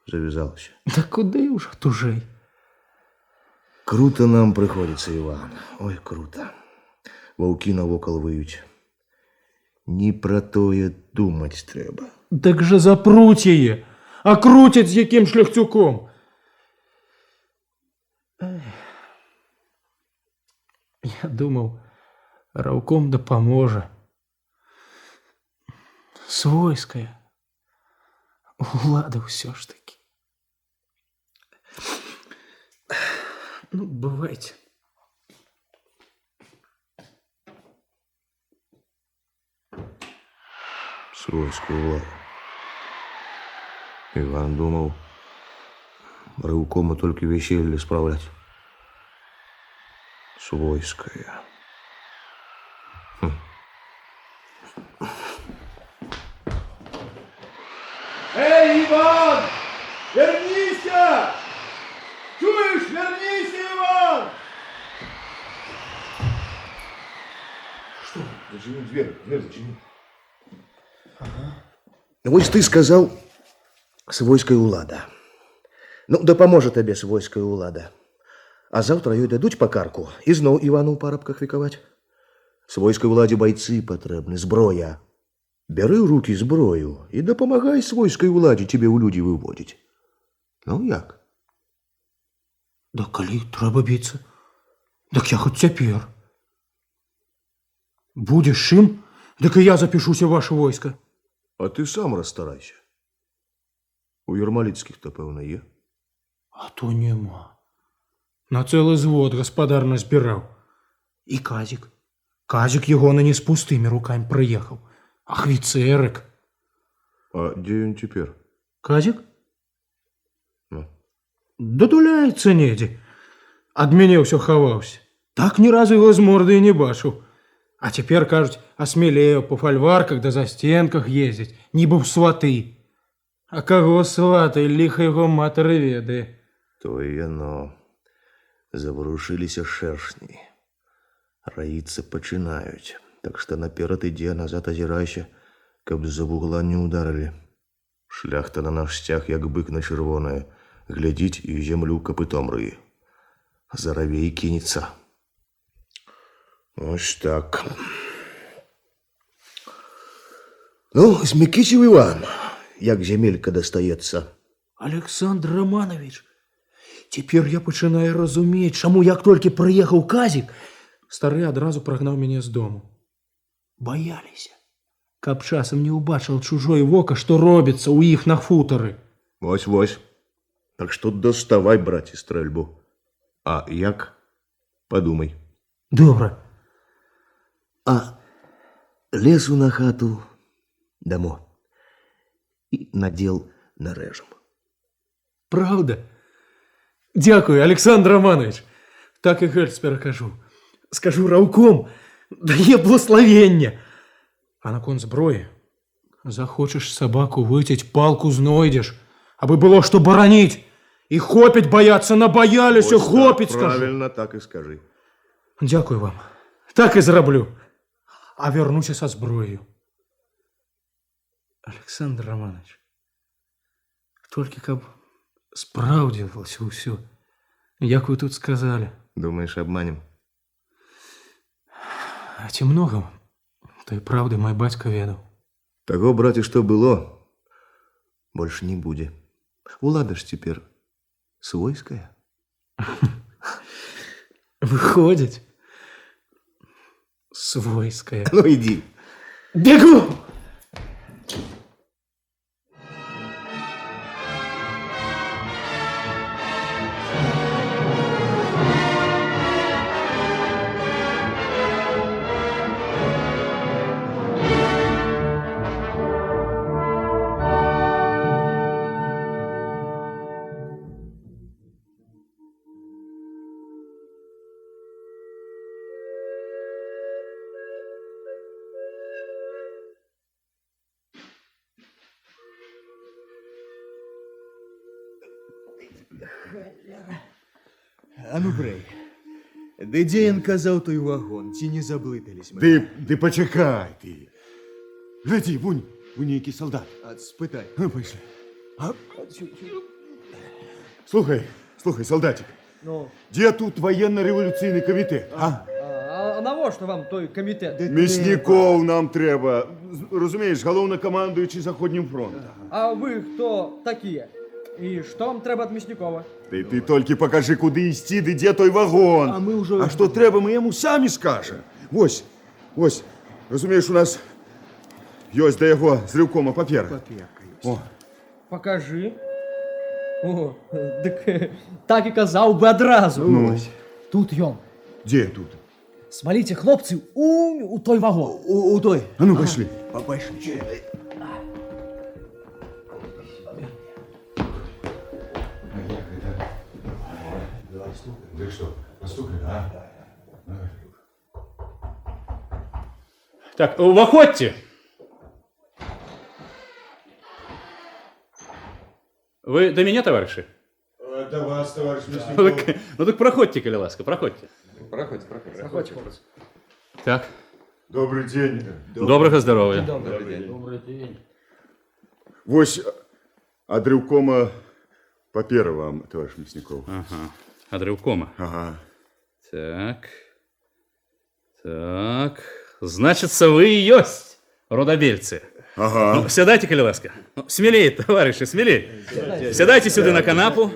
завязалось. Да куды уж тужей. Круто нам приходится, Иван. Ой, круто. Ваўкі навокал выють. Не про тое думать трэба. Так же запруть яе, а крутять з яким шляхцюком. Я думал, раўком дапаможа. Свойская. Улада ўсё ж таки. Ну, бывайте. Свойскую владу. Иван думал, рывком только веселье справлять. Свойская. Эй, Иван! Вернись! Чуешь? Вернись, Иван! Что? Зачини дверь, зачини. Вось ты сказал свойская улада. Ну, да поможет тебе свойская улада. А завтра ёй дадуць па карку і зноў Івану ў парабках векаваць. Свойскай уладзе бойцы патрэбны, зброя. Бяры ў рукі зброю і дапамагай свойскай уладзе тебе ў людзі выводзіць. Ну як? Да калі трэба біцца, дык я хоць цяпер. Будзеш чым, дык і я запішуся ў ваше войска. А ты сам расстарайся. У Ермаліцкіх-то, пэўна, є? А то нема. На цэлы звод гаспадар назбіраў. І Казік. Казік ягоны не з пустымі рукамі прыехаў. Ахвіцэрык. А дзе ён цяпер? Казік? Ну? Датуляецца недзе. Ад мяне ўсё хаваўся. Так ні разу яго з морды і не бачыў. А цяпер, кажуць, асмелеў па фальварках да застенках ездзіць, нібы ў сваты. А каго сватай, ліха яго матары ведае. То і яно. Заварушыліся шэршні. Раіцца пачынаюць. Так што наперад ідзе, назад азірайся, каб з-за вугла не ударылі. Шляхта на наш сцяг, як бык на чырвонае. Глядзіць і зямлю капытом рые. Заравей кінецца. Ось так. Ну, Змякіцеў Іван, як зямелька дастаецца? Александр Романович, цяпер я пачынаю разумець, чаму як толькі прыехаў Казік, стары адразу прагнаў мяне з дому. Баяліся, каб часам не ўбачыў чужое вока, што робіцца ў іх на футары. Вось. Так што доставай, браці, стрэльбу. А як? Падумай. Добра. А лесу на хату дамо. І надзел нарэжам. Правда? Дякую, Александр Романович. Так і гельц перакажу. Скажу раўком, дае благословення. А наконт зброі, захочаш сабаку выцяць, палку знойдзеш, абы было што бараніць. І хопіць баяцца, набаяліся, хопіць, скажу. Правильно, так і скажы. Дякую вам. Так і зраблю. А вярнуся са зброєю. Александр Романович, толькі каб спраўдзілася ўсё, як вы тут сказали. Думаешь, обманем? А ці много той правды мой бацька ведаў? Таго, браці, што было, больш не будзе. Улада ж цяпер свойская. Выходзіць, свойская. Ну, ідзі. Бегу! А ну, брэй, ды дзе ён казаў той вагон, ці не заблытались мы? Ды пачакай ты. Глядзі, вунь нейкі салдат. Спытай. Ну, пайшлі. Слухай, солдатик. Ну? Дзе тут военно-рэвалюцыйны камітэт, а? А навошта вам той камітэт? Мяснікоў нам трэба. Разумееш, галоўнакамандуючы Заходнім фронтам. А вы хто такія? І што вам трэба ад Мяснікова? Ты толькі пакажы, куды ісці, ды дзе той вагон. А мы ўжо... А што трэба, мы яму самі скажам. Вось, разумееш, у нас ёсць да яго з рыўкома папера. Паперка ёсць. Пакажы. О, дык так і казаў бы адразу. Ну. Тут ён. Дзе тут? Смаліце, хлопцы, у той вагон. У той. А ну, пайшлі. Пайшлі. Ты что, постукай, а? Так, уваходьте. Вы до меня, товарищи? До вас, товарищ Мясников. Ну так проходьте, коли ласка, проходьте. Проходите. Так. Добрый день. Доброго здоров'я. Добрый день. Вось ад рыўкома папера вам, товарищ Мясников. Ага. Ад рыўкома. Ага. Так. Значится, вы и есть родобельцы. Ага. Ну, сядайте, коли ласка. Ну, смелее, товарищи, смелее. Сядайте сюда на канапу.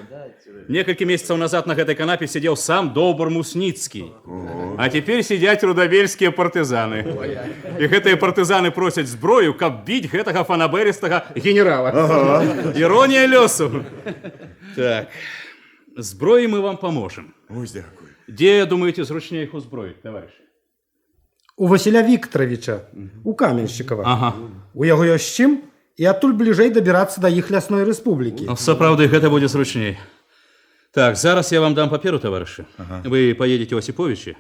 Некалькі месяцаў назад на гэтай канапе сидел сам Добр Мусніцкі. А теперь сидят рудабельскія партызаны. І гэтыя партызаны просяць зброю, каб біць гэтага фанаберыстага генерала. Іронія лёсу. Так, зброі мы вам поможем. Ось дякую. Где, думаете, зручнее их узброить, товарищи? У Василя Викторовича, у Каменщикова. Ага. У яго ёсць чым, і адтуль бліжэй дабірацца да іх лясной рэспублікі. Сапраўды, гэта будзе зручней. Так, зараз я вам дам паперу, товарищи. Вы поедете у Осиповича,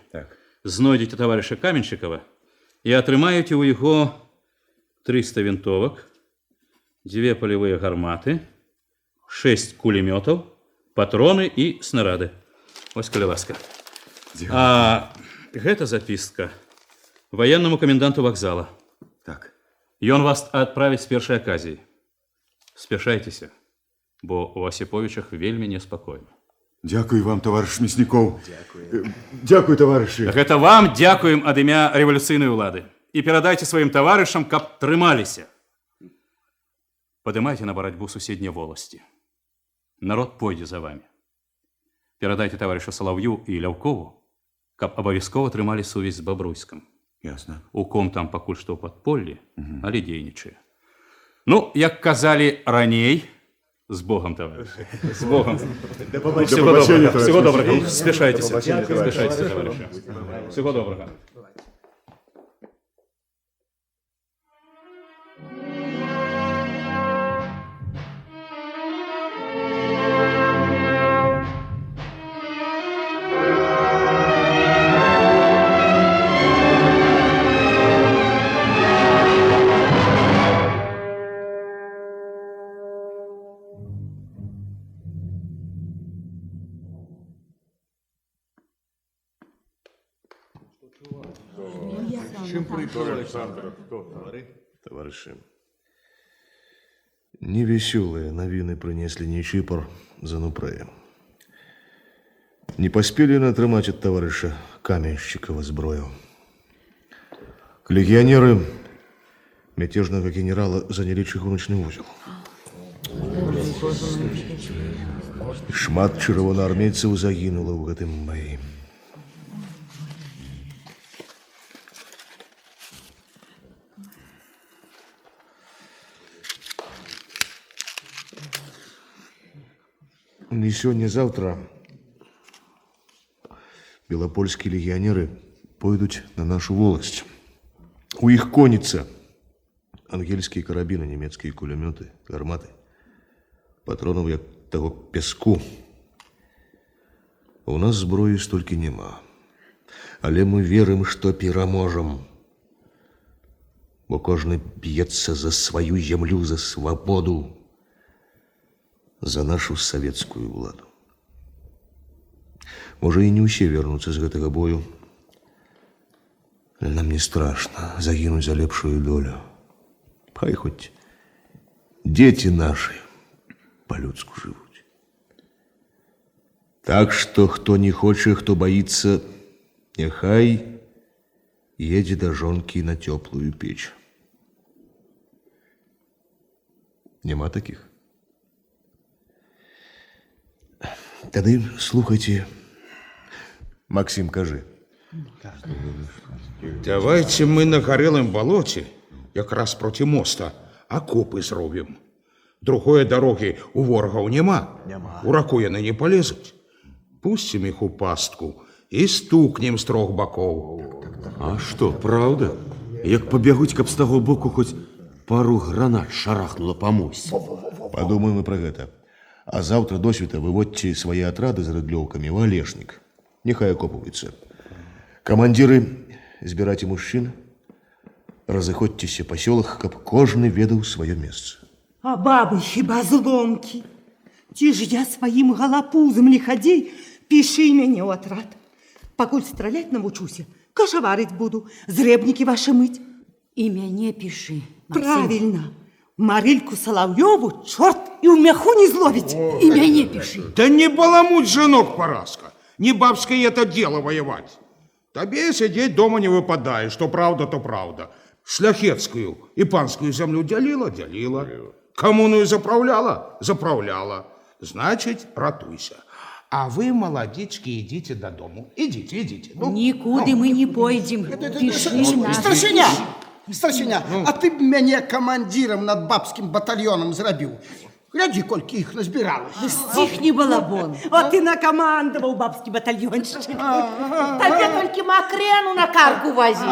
знойдете товарища Каменщикова и отрымаете у его 300 винтовок, 2 полевые гарматы, 6 кулеметов, патроны и снаряды. Ось, коли ласка. А гэта записка военному коменданту вокзала. Так. Ён вас отправить с першай оказией. Спешайтеся, бо у Осиповичах вельмі неспокойно. Дякую вам, товарищ Мясніков. Дякую, товарищи. Гэта вам дякуем ад імя рэвалюцыйнай улады. І перадайце сваім таварышам, каб трымаліся. Падымайце на барацьбу суседнія воласці. Народ пойдзе за вами. Перадайте товарищу Соловью и Ляўкову, каб абавязкова трымалі сувязь з Бабруйском. Ясно. У ком там пакуль што ў падполлі, але дзейнічае. Ну, як казалі раней, з Богом, товарищи. З Богом. Всего доброго. Спешайтеся. Спешайтеся, товарищи. Всего доброго. Товарищи, невеселые новины принесли Нечипор за Нупреем. Не поспели натрымать от товарища Каменщикова зброю. Легионеры мятежного генерала заняли чыгуначный узел. Шмат чырвонаармейцаў загінула ў гэтым баі. Не сёння-завтра белопольские легионеры пойдут на нашу волость. У их конница ангельские карабины, немецкие кулеметы, гарматы, патронов як того песку. У нас зброі столькі нема. Але мы верым, што пераможам. Бо кожны б'ецца за сваю зямлю, за свабоду, за нашу советскую ўладу. Можа, і не ўсе вернуцца з гэтага бою. Але нам не страшна загінуць за лепшую долю. Хай хоць дзеці нашы па-людску жывуць. Так што, хто не хоча, хто баіцца, няхай едзе да жонкі на цёплую печ. Няма такіх? Тады слухайте, Максим, кажи. Давайте мы на гарэлым балоце, якраз проти моста, акопы зробім. Другой дороги у ворагаў няма. У раку яны не полезуць. Пусцім іх у пастку і стукнем з трох бакоў. А што, праўда? Як пабягуць, каб з таго боку хоць пару гранат шарахнула па мосце. Подумаем и про гэта. А завтра досвіта выводьте свои отрады з рыдлёўкамі ў Алешнік. Нехай акопываюцца. Камандиры, збірайце мужчин, разыходзьцеся па сёлах, каб кожны ведаў сваё месца. А бабы хіба зломкі? Ці ж я сваім галапузам лихадзей, пішы мяне ў атрад. Пакуль страляць навучуся, кашаварыць буду, зрэбнікі вашы мыць. І мяне пішы, Максим. Правильно. Марильку Соловьеву чорт и у мяху не зловить. И мяне пиши. Да не баламуть, женок, Параска. Не бабское это дело воевать. Тебе сидеть дома не выпадает. Что правда, то правда. Шляхетскую и панскую землю делила. Коммуную заправляла. Значит, ратуйся. А вы, молодечки, идите до дому. Идите. Ну, Нікуди мы не пойдем. Пішли нас. Старшиня, а ты б мяне камандзірам над бабскім батальёнам зрабіў. Гляди, колькі іх назбіралася. Стихни балабон. А ты накомандовал бабский батальончик. Тебе толькі макрену на карку возить.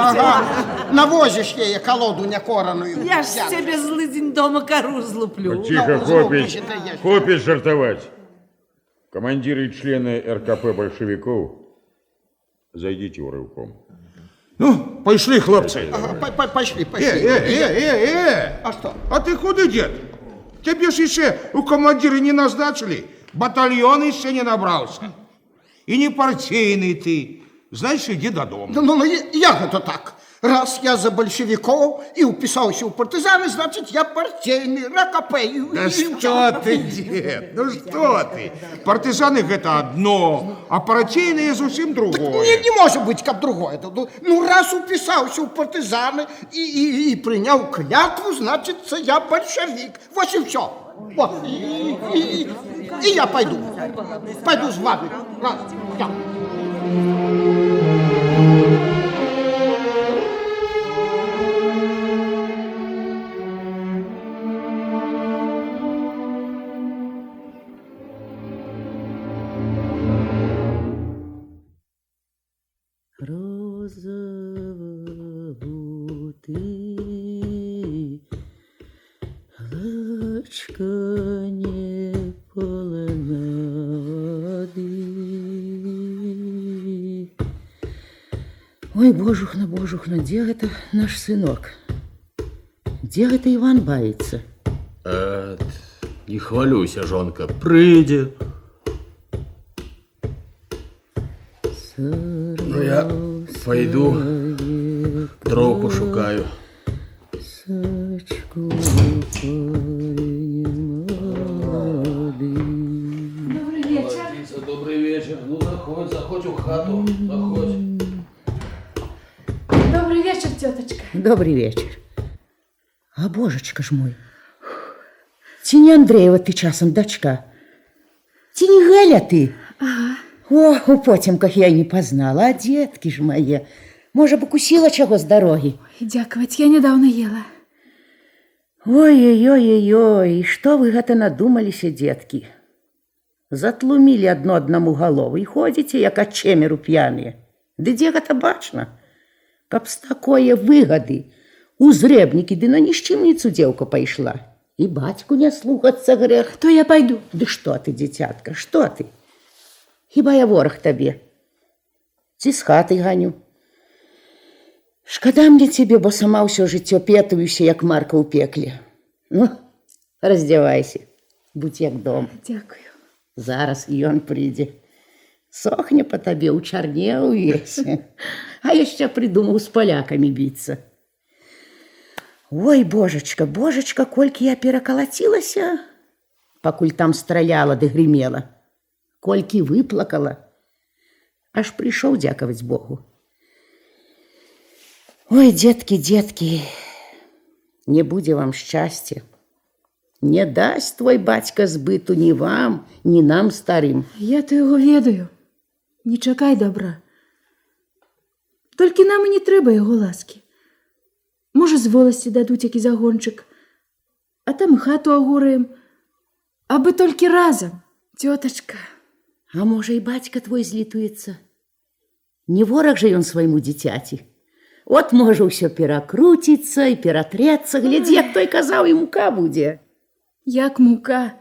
Навозиш яе колоду някораную. Я ж з тебе злыдзень дома кору злуплю. Тихо, хопить жартовать. Командиры и члены РКП большевиков, зайдите урывком. Ну, пошли, хлопцы. Пошли. А что? А ты куда, дед? Тебе ж еще у командира не назначили. Батальон еще не набрался. И не партийный ты. Значит, иди до дома. Ну, як это так? Раз я за большевиков и уписался у партизаны, значит, я партийный, РКП. Да что ты, дед, ну что ты? Партизаны это одно, а партийные совсем другое. Не может быть, как другое. Ну, раз уписался у партизаны и принял клятву, значит, я большевик. Вот и все. Вот. И я пойду. Пойду с вами. Раз, я. Ой, божухна, где это наш сынок? Где это Иван баится? Не хвалюйся, жонка, прыйде. Ну, я пойду, дров пошукаю. Добрый вечер. Добрый вечер. Ну, заходь в хату, заходь. Добрый вечер, теточка. Добрый вечер. А божечка ж мой. Ці не Андреева ты часом дочка? Ці не Галя ты? Ага. О, у потемках я и не познала, а детки ж мои. Может, покусила чего с дороги? Дяковать, я недавно ела. Ой-ой-ой-ой, что вы гэта надумаліся, детки? Затлумили одному голову и ходите, як ад чемеру пьяные. Да где гэта бачно? Каб с такое выгоды у зрэбнікі ды на нішчымніцу дзеўка пайшла. И батьку не слухаться грех. То я пойду. Да что ты, дитятка, что ты? Хіба я ворог табе? Ці з хаты ганю? Шкада мне тебе, бо сама ўсё жыццё петаюся, як марка ў пекле. Ну, раздевайся, будь як дом. Дякую. Зараз ён прыйдзе. Сохне по табе, учарнеў увесь. А яшчэ придумаў з палякамі біцца. Ой, божачка, колькі я перакалацілася, пакуль там страляла ды грымела. Колькі выплакала. Аж прыйшоў дзякаваць Богу. Ой, детки, не будзе вам шчасця. Не дасць твой бацька збыту ні вам, ні нам старым. Я то його ведаю. Не чакай добра. Толькі нам і не трэба яго ласкі. Можа, з воласці дадуць які загончык, а там хату агораем. Абы толькі разам, тётачка. А можа, і бацька твой злітуецца. Не вораг жа ён свайму дзіцяці. От можа ўсё перакруціцца і ператрэцца, глядзі, як той казаў, і мука будзе. Як мука,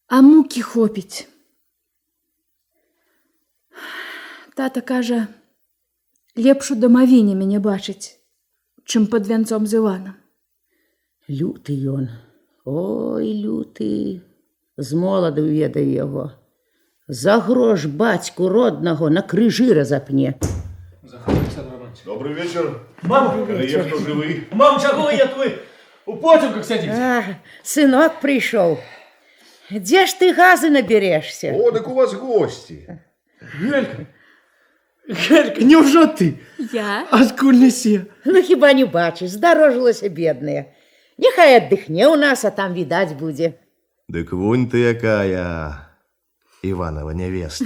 а мукі хопіць. Тата кажа, лепш у дамавіне мяне бачыць, чым пад вянцом з Іванам. Люты ён, ой, люты, з моладу ведаю яго. За грош бацьку роднага на крыжы разапне. Добрый вечер. Мама, Я кто живый? Мам, чего я твой у потемках сидит? Сынок пришел. Где ж ты газы наберешься? О, так у вас гости. Гелька, неужо ты? Я? Откуль неси? Ну, хіба не бачиш, здорожилася бедная. Нехай отдыхне у нас, а там видать будет. Дык вунь ты якая. Иванова невеста.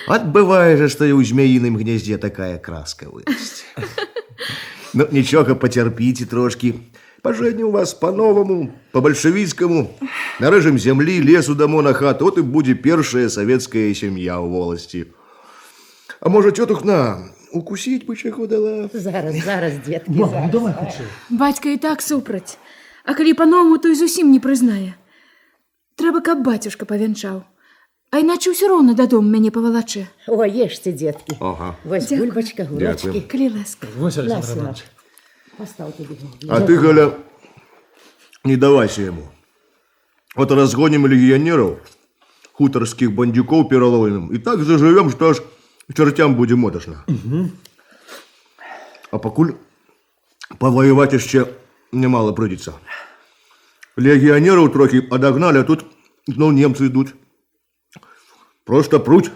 Вот бывает же, что и у змеином гнезде такая краска вырастет. Ну, ничего, потерпите трошки. Поженим вас по-новому, по-большевицкому. Нарежем земли, лесу дамо на хату. Вот и будет первая советская семья у волости. А может, тетухна, укусить бы чего дала? Зараз, детки, Мама, зараз. давай хутчэй. Бацька і так супраць. А калі па-новаму, то і зусім не прызнае. Трэба, каб бацюшка павянчаў. А іначе ўсё роўна дадому мяне павалачэ. О, ешьте, детки. Ага. Вось Дякую. бульбочка, гурочки. Дякую. Калі ласка. Вось, На, Александр сынок. Романович. Поставь тебе. А ты, Галя, не давайся ему. Вот разгоним легионеров, хуторских бандюков переловим, и так заживем, что аж чертям будет мотошно. А покуль повоевать еще немало придется. Легионеров трохи отогнали, а тут ну, немцы идут. Просто пруть,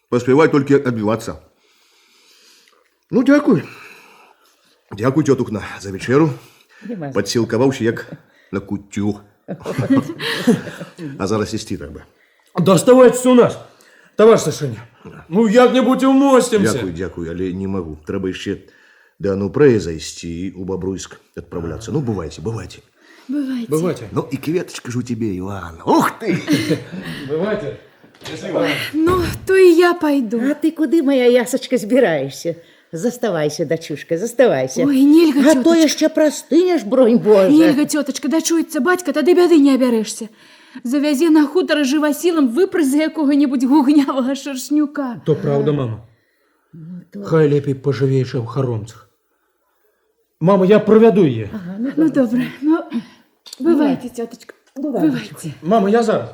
поспевай только отбиваться. Ну, дякую. Дякую, тетухна, за вечеру. Подсілкувався, як на кутю. А зараз істі треба. Да оставайтесь у нас, товарищ Сашеня. Ну, як-нибудь умостимся. Дякую, але не могу. Треба ще до Анупрея зайти и у Бобруйск отправляться. Ну, бывайте. Бывайте. Ну, и кветочка же у тебя, Иван. Ух ты! Бывайте. Ну, то і я пайду. А ты куды, моя ясочка, збираешься? Заставайся, дочушка, заставайся. Ой, нельга, А то тёточка. яшчэ простынешь, бронь Божа. Нельга, цётачка, дачуецца бацька, тады бяды не абярэшся. Завязе на хутар жывасілам, выпраць за якога-небудзь гугнявага шаршнюка. То правда, мама. Хай лепей поживейшая в хоромцах. Мама, я проведу ее. Ну, добра. Ну, бывайте, цётачка. Бывайте. Мама, я зараз.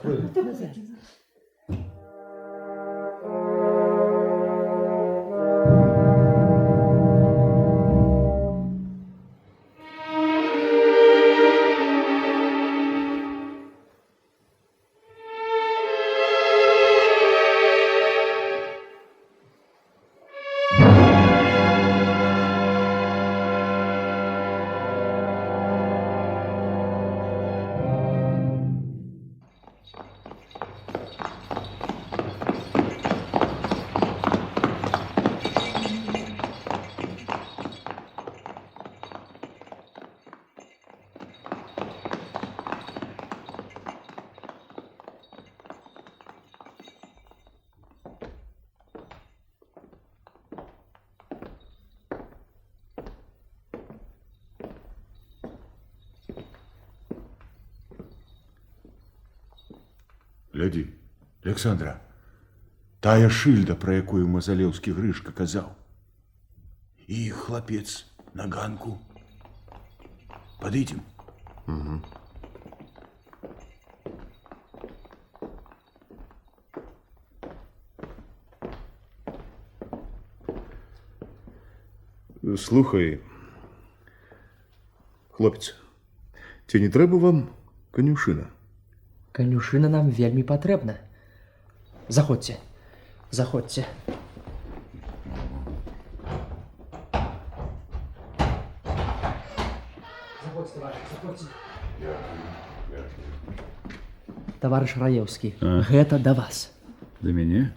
Гляди, Александра, тая шильда, про якую Мазалеўскі Грышка казаў. І хлапец на ганку. Подыдем. Угу. Слухай, хлопец, ці не трэба вам конюшына? Конюшына нам вельмі патрэбна. Заходзьце, заходзьце. Товарищ Раевский, гэта да вас. Да мяне?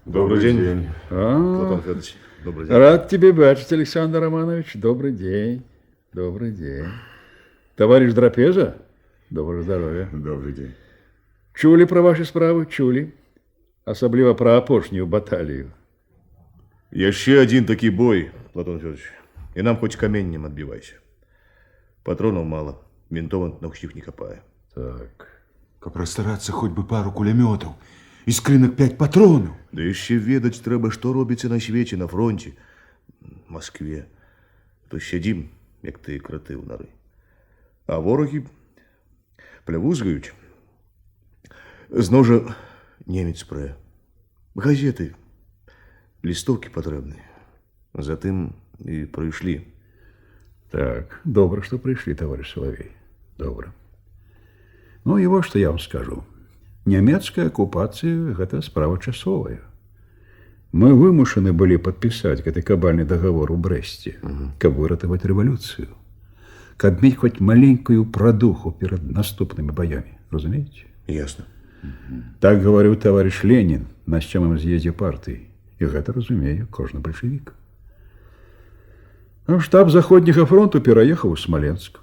Добрый день. Платон Федорович, добрый день. Рад тебе бачить, Александр Романович. Добрый день. Добрый день. Товарищ Драпежа? Доброго здоровья. Добрый день. Чули про ваши справы? Чули. Особливо про апошнюю баталію. Яшчэ один такі бой, Платон Федорович. І нам хоць каменнем адбівайся. Патронаў мало, ментов на ўсіх не хапае. Так. Каб расстарацца хоть бы пару кулемётаў і скрынак 5 патронаў. Да яшчэ ведаць трэба, што робіцца на свеце, на фронте, в Москве. То сядзім, як ты краты ў нары. А ворогі плявузгаюць. Зноў жа немец прэ. Газеты, лістоўкі патрэбныя. Затым і прыйшлі. Так, добро, что пришли, товарищ Соловей. Добро. Ну и вот что я вам скажу. Немецкая оккупация – это справа часовая. Мы вымушены были подписать гэты кабальный договор у Бресте, каб выратаваць революцию, каб мець хоть маленькую продуху перед наступными боями. Разумеете? Ясно. Так говорил товарищ Ленин на сёмым з'ездзе партии. И это, разумею, кожны большевик. Штаб Заходнего фронту переехал в Смоленск.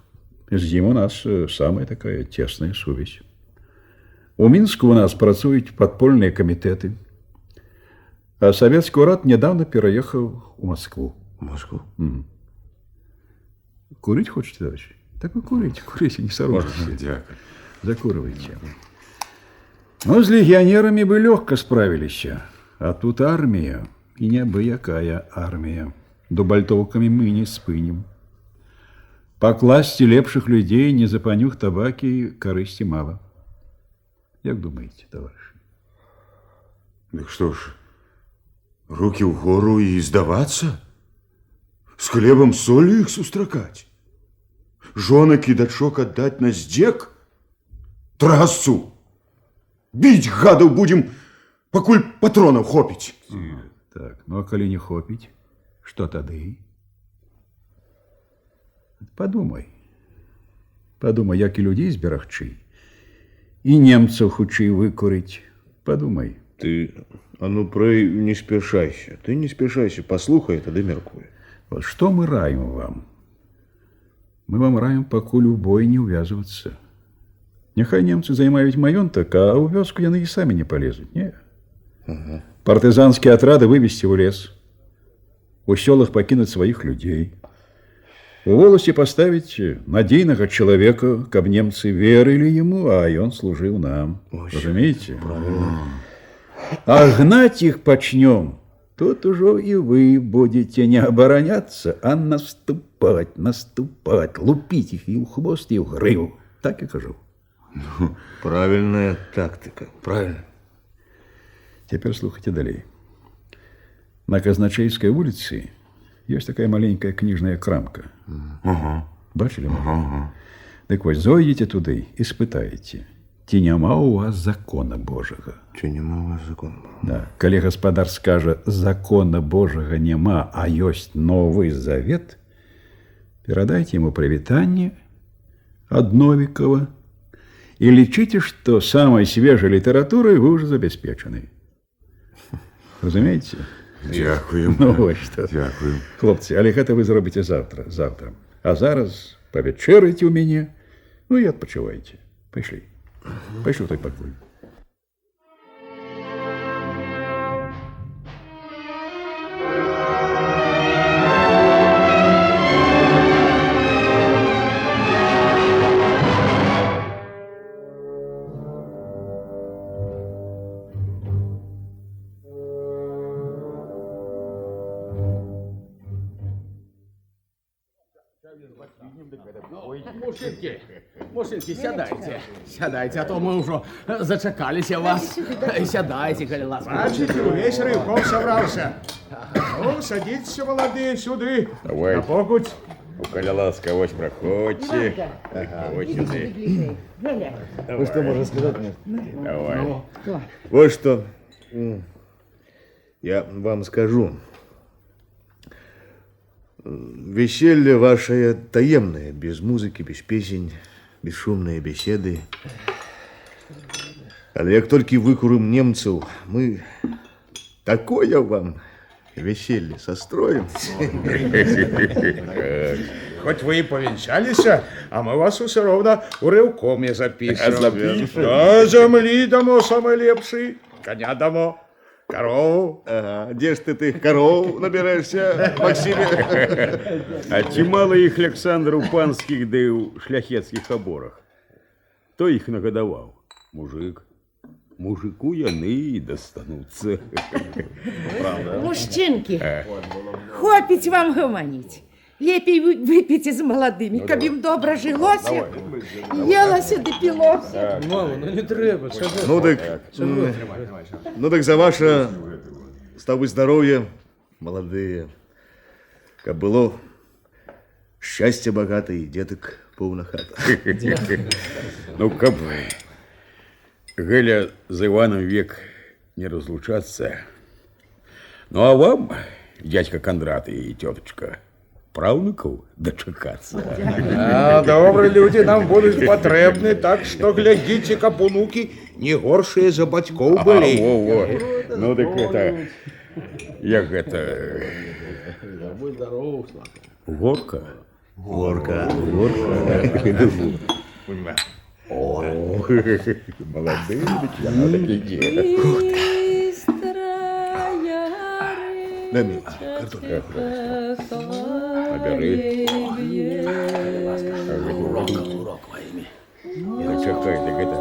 З ним у нас самая такая тесная сувязь. У Минску у нас працуют подпольные комитеты. А Советский уряд недавно переехал в Москву. В Москву? Курить хочете, товарищи? Так вы курите, не соромтесь. Закуривайте. Ну, с легионерами бы легко справились. А тут армия, и неабыякая армия. Дубальтовками мы не спынем. Покласти лепших людей не за панюх табаки корысти мало. Як думаете, товарищи? Так что ж, руки в гору и сдаваться? С хлебом солью их сустракать? Жонок и дочок отдать на сдек? Трасцу! Бить гадов будем, покуль патронов хопить. Так, ну а коли не хопить, что тады? Подумай. Подумай, як и людей зберагчы. И немцев хутчэй выкурить. Подумай. Ты, а ну прэй, не спешайся. Ты не спешайся, послухай, тады мяркуй. Вот что мы раем вам? Мы вам раем, покуль у бой не увязываться. Нехай немцы займаюць маёнтак, а ў вёску яны і самі не полезут, не? Партызанские отряды вывести в лес. У селах покинуть своих людей. У волости поставить надейного человека, каб немцы верили ему, а он служил нам. Разумеете? Правильно. А гнать их почнем, тут уже и вы будете не обороняться, а наступать, лупить их и в хвост, и в гриву. Так и кажу. Правильная тактика. Правильно. Теперь слухайте далее. На Казначейской улице есть такая маленькая книжная крамка. Бачили? Так вот, зайдите туда и испытаете, ці няма у вас закона Божага. Ці няма у вас закона Божага. Да. Коли господар скажа, закона Божага няма, а есть Новый Завет, передайте ему привитание от Новикова и лечите, что самой свежей литературой вы уже забеспечены. Разумеете? Дякую. Ну, вот что. Дякую. Хлопцы, але гэта вы зробите завтра. А зараз повечерайте у меня, ну и отпочивайте. Пошли. Пошли в той покой. Мужчинки, сядайте, а то мы уже зачакались вас. Сядайте, коли ласка. Бачите, увесь рывком собрался. Ну, садитесь, молодые, сюды. Давай. На покуть. Коли ласка, ось проходьте. Ось сюди. Ну, что можно сказать мне? Давай. Вот что я вам скажу. Веселье ваше таемное, без музыки, без песен, бесшумные беседы. Але як толькі выкурым немцаў, мы такое вам веселье состроим. Хоть вы и повенчались, а мы вас все равно у ревкоме запишем. Да, земли дамо самые лепшие, коня дамо. Корову. Ага. Где ж ты тых коров набираешься, Максиме? А чимало их Александр у панских, да и у шляхетских оборах. Кто их нагодовал? Мужик. Мужику яны и достанутся. Правда. Мужчинки, хопить вам гомонить. Лепей выпейте с молодыми, каб им добро жилося, елося да пилося. Мама, ну не треба. Ну так за ваше, став быть, здоровье, молодые, каб было счастье богатое и деток полна хата. Ну, каб Геля за Иваном век не разлучаться. Ну, а вам, дядька Кондрат и теточка, праўнукаў дачакацца. А, добрые люди нам будут потребны, так что глядите, каб унуки не горшие за бацькоў былі. Ну так это... Як гэта... Будь здоров, Слава. Горка? Горка. О, молодые, надо иди. Дай мне картофель. Набери. Урок во имя. Чакай, так это...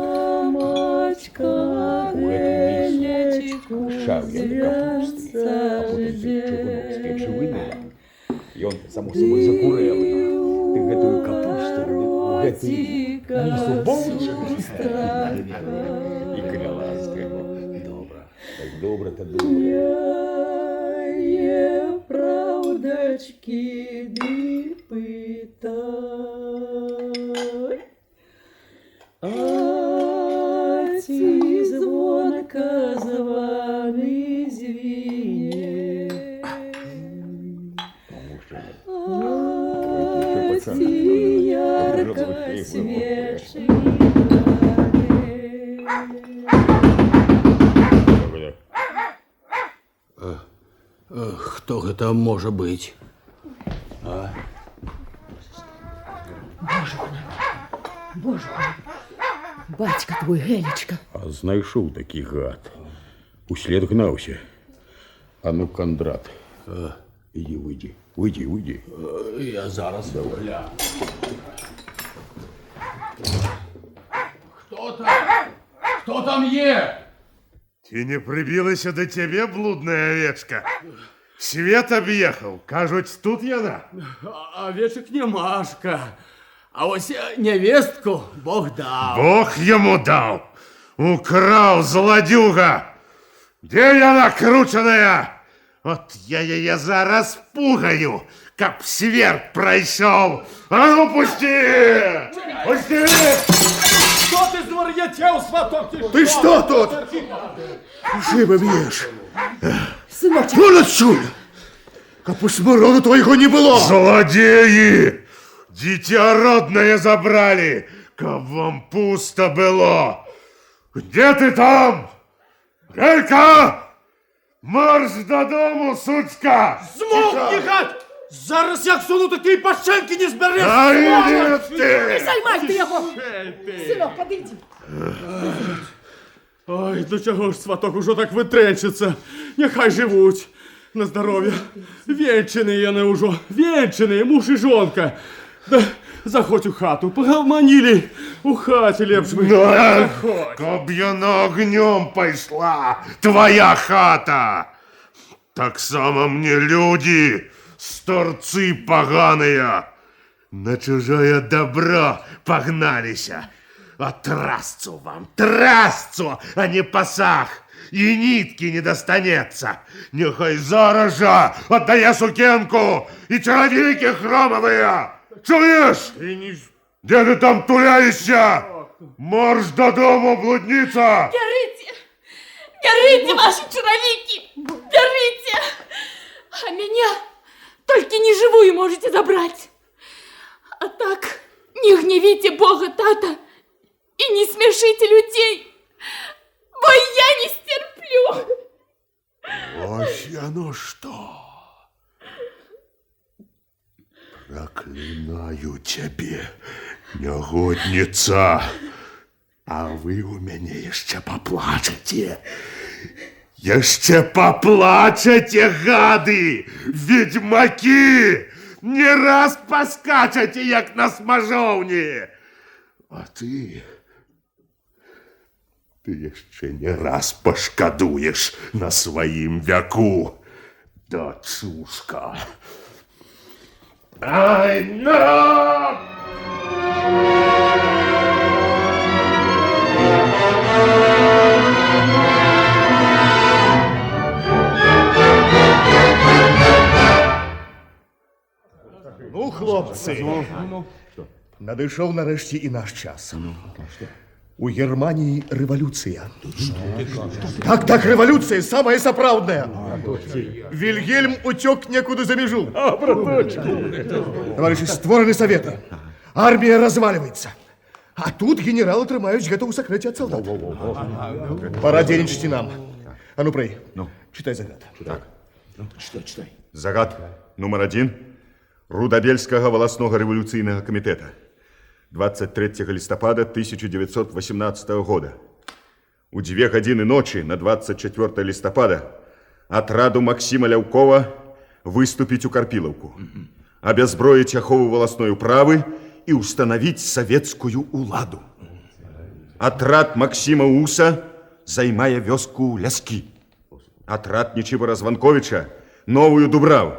У эту миску шавлем капусты, а потом ты чугунок с печи вынула, и он, само собой, закурел. Ты гэтую капусту у гэту мису болчишь. И кляла добра. Так добра-то добра. Правдачки ды пытай. А ці звонка званы звіне. А ці ярка свечы Хто гэта можа быць? А? Боже мой, бацька твой, Гелечка. А знайшоў такі гад. Услед гнаўся. А ну, Кондрат, иди, выйди. Я зараз гляну. Хто там є? Ці не прибілася до тебе, блудная овечка? Свет объехал, кажуть, тут яна. Овечек не Машка, а ось невестку Бог дал. Бог ему дал. Украл, злодюга. Где яна крученая? Вот я ее зараз пугаю, каб сверх пройшов. А ну пусти! Пусти! Что ты звар'ятел, сваток? Ты что тут? Живо бьешь. Сыночек. Вон отсюда! Каб у смороду твоего не было! Злодеи! Дитя родное забрали, каб вам пусто было. Где ты там? Гелька! Марш додому, сучка! Змовкни, гад! Зараз як суну такие пашенки не збереш! А иди ты! Не займай ты його! Синок, подойди. Ой, до чого ж сваток уже так витренчиться? Нехай живуть. На здоров'я. Венчані яны уже. Венчані, муж і жонка. Да, заходь у хату. Погомонили. У хаті лепш би. Каб яна огнем пошла, твоя хата. Так само мне люди, старцы поганые, на чужое добро погналися. А трасцу вам, трасцу, а не пасах. И нитки не достанется. Нехай зараз же отдає сукенку и чародейки хромовые. Чуешь? Где ты там туляешься? Марш додому, блудница! Бярите! Бярите ваши чаровики! Бярите! А меня только не живую можете забрать. А так не гневите Бога, тата, и не смешите людей, бо я не стерплю. Ось оно что. Проклинаю тебе, негодница. А вы у меня еще поплачете. Еще поплачете, гады, ведьмаки. Не раз поскачете, як на смажовні. А ты еще не раз пошкодуешь на своим веку, дочушка. Ай, ну! Ну, хлопці, надійшов нарешті і наш час. У Германии революция. Так, революция самая соправдная. Вильгельм утек некуда за межу. Товарищи, створены советы. Армия разваливается. А тут генералы трымаюць гэта ў сакрэце ад солдат. Пора дзейнічаць нам. А ну, прэй, читай загад. Так. Читай. Загад номер 1 Рудабельскага волоснога революцыйнага камітэта 23 листопада 1918 года. У 2 гадзіны ночи на 24 листопада отраду Максима Ляўкова выступить у Карпілаўку, обязброить ахову волосной управы и установить советскую уладу. Отряд Максима Уса займая вёску Ляски. Отряд Нечибора Званковича новую Дубраву.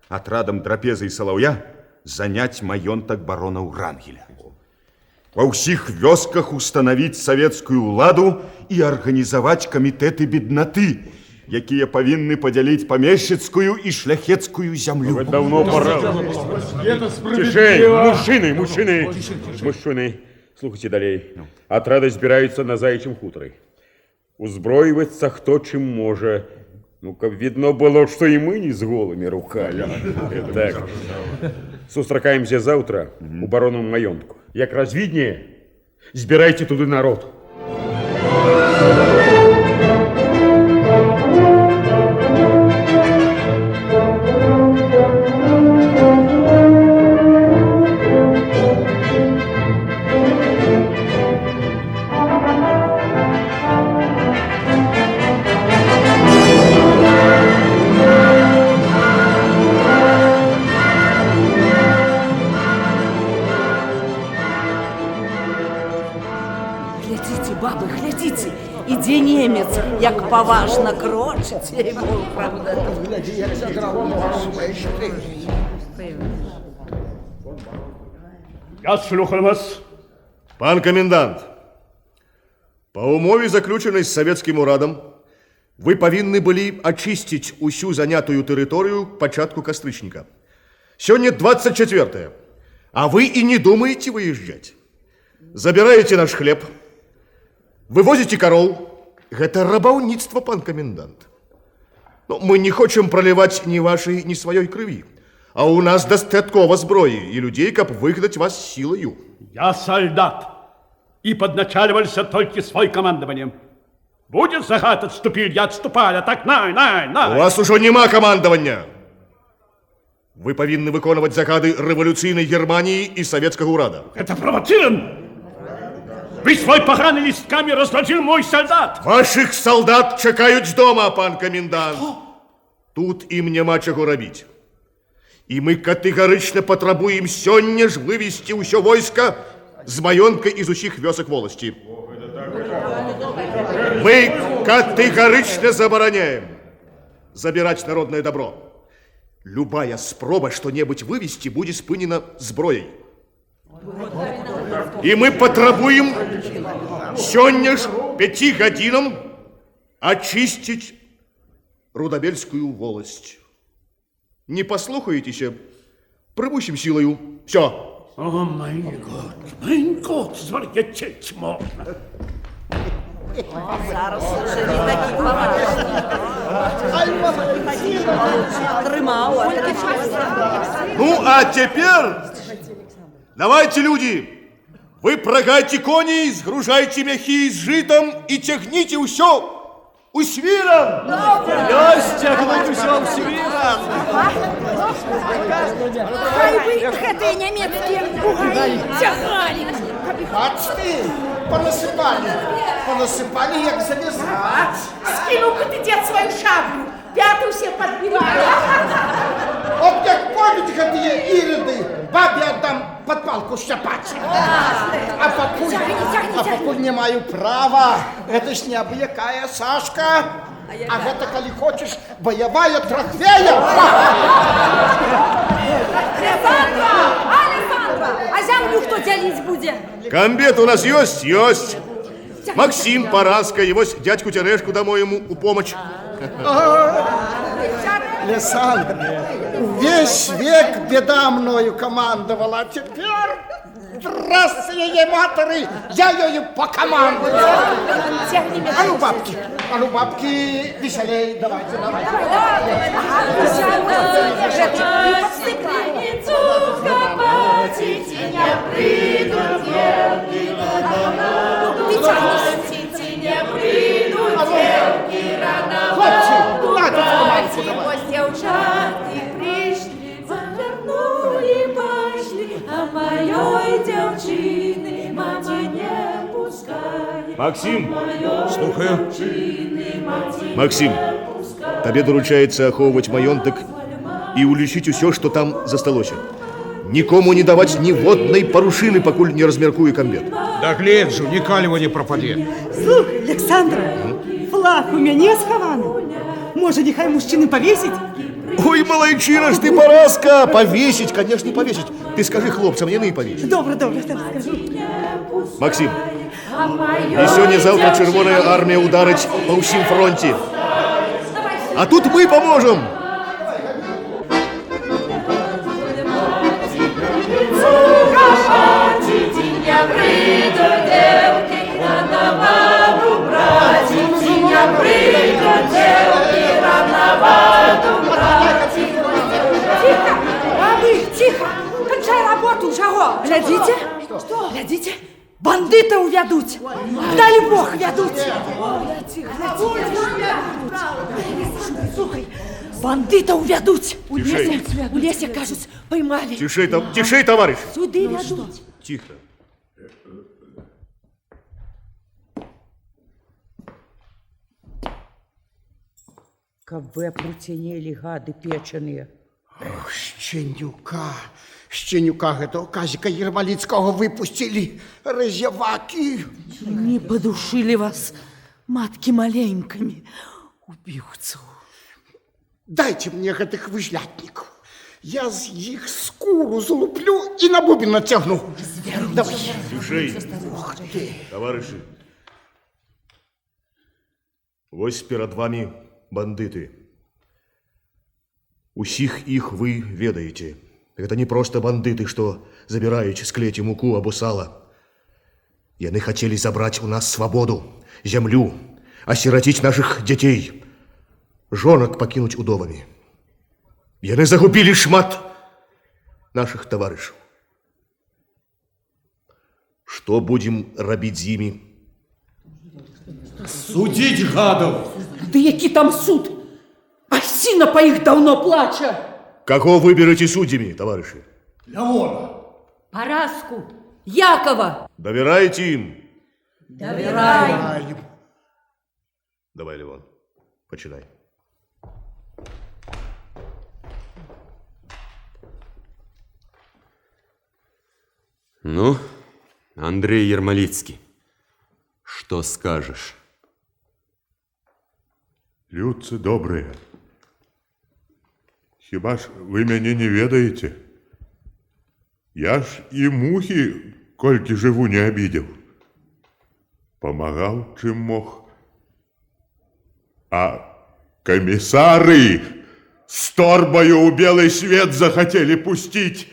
Отрадом Драпеза и Соловья занять маёнтак барона Урангеля. Во ўсіх вёсках установить советскую уладу и организовать комитеты бедноты, якія павінны падзяліць памешчыцкую и шляхецкую землю. Давно пора. Тишей, мужчины. Слухайте далей. Отряды збираются на Заячьем хуторе. Узброиваться кто чем може. Ну, как видно было, что и мы не с голыми руками. Так. Сустракаемся завтра у барона маёнтку. Як развиднее, збирайте туды народ. Ідзе немец, як поважно крочить, я ему, правда. Я слухаю вас. Пан комендант, по умове, заключенной с советским урадом, вы повинны были очистить усю занятую территорию к початку кастрычника. Сегодня 24-е, а вы и не думаете выезжать. Забираете наш хлеб, вывозите коров. Это рабаўніцтва, пан комендант. Но мы не хочем проливать ни вашей, ни своей крови. А у нас достаткова зброи и людей, каб выгнать вас силою. Я солдат и подначаливался только свой командованием. Будет загад отступил, я отступаю, а так най. У вас уже нема командования. Вы повинны выконывать загады революционной Германии и советского урада. Это провоцирован. Вы свой поганы листками разложил мой солдат. Ваших солдат чекают дома, пан комендант. Тут им няма чего рабить. И мы категорично потребуем сёння ж вывести усё войско з маёнтка из усіх вёсок волости. Мы категорично забороняем забирать народное добро. Любая спроба что-нибудь вывести будет спынена зброей. И мы потребуем сёння ж 5 гадзінам очистить Рудабельскую волость. Не послухаетесь, прибущим силою. Все. О, мой год, звар'ячець можно. Зараз уже не такі поважні. Тримав. Ну, а теперь давайте, люди, вы прогайте коней, сгружайте мехи с житом и тягните усё у свира. Ёсть тягнуть усё у свира. Ай вы, гэтыя нямецкія бугаі, тягалі. Бач ты, понасыпали, як завязать. Скинул-ка ты, дед, свою шаблю. Пятую все подбивали. От як пойдуть гэтыя іриды, бабе отдам под палку щапать. А покуль не маю права, это ж не абы-якая Сашка. А гэта, коли хочешь, боевая трофея. Александра, а землю кто делить будет? Комбет у нас есть? Есть. Максим Параска, его дядьку Терешку домой ему у помощь. Александр, весь век беда мною командовала, а теперь, здравствуйте, ей матери, я ею покомандую. А ну, бабки, веселей, давайте. Девчаты пришли, завернули, пошли, а моей девчины мама не пускай. Максим, слухаю. Максим, тебе доручается аховывать маёнток и улічить усё, что там засталося. Никому не давать ни водной парушины, покуль не размеркую комбет. Да гляджу, ні каліва не пропаде. Слухай, Александр, флаг у мяне схованы. Может, нехай мужчины повесить? Ой, малайчина ж ты, Параска! Повесить, конечно, повесить. Ты скажи хлопцам, яны повесить. Добре, скажу. Максим, и сегодня-завтра Червоная армия ударить по усім фронте. А тут мы поможем. Тихо! Кончай работу, Жаго! Глядите! Что? Глядите! Бандиты увядут! Дали Бог вядут! Слухай, бандита увядут! У лесе, кажется, поймали. Тишей, товарищ! Суды вядут. Тихо. Каб вы опрутенели, гады печеные. Ох, Щенюка гэтого казика Ермолицкого выпустили. Разяваки. Не подушили вас матки маленькими, убивцу. Дайте мне гэтых выжлятников. Я з их скуру залуплю и на бубен натягну. Давай. Тишей, товарищи. Вось перед вами бандиты. Усіх их вы ведаете. Это не просто бандиты, что забирают с клети муку або сало. Яны хотели забрать у нас свободу, землю, осиротить наших детей, жонок покинуть удовами. Яны загубили шмат наших товарищей. Что будем робить з ими? Судить гадов! Да який там суд? Осина по их давно плача! Кого выберете судьями, товарищи? Леона! Параску! Якова! Доверяете им? Доверяем! Давай, Леон, починай. Ну, Андрей Ермолицкий, что скажешь? Людцы добрые, хіба ж вы мяне не ведаете? Я ж і мухи, колькі жыву, не обидел. Помогал, чым мог. А комиссары с торбою у белый свет захотели пустить.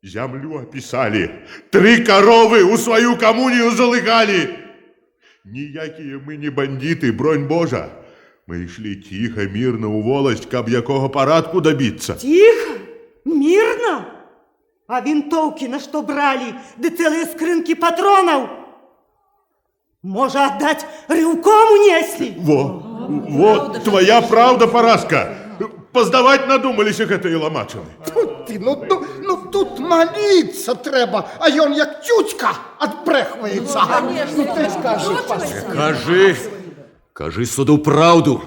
Землю описали, 3 коровы у свою коммунию залыгали. Ніякие мы не бандиты, бронь Божа. Мы шли тихо, мирно у волость, каб якого парадку добиться. Тихо? Мирно? А винтовки на что брали? Да целые скрынки патронов? Может, отдать рюком унесли? Вот твоя правда, Параска. Поздавать надумались их этой ломачины. Тут ты, ну тут молиться треба, а ён як тютька отбрехивается. Ну ты скажи, Кажи суду правду,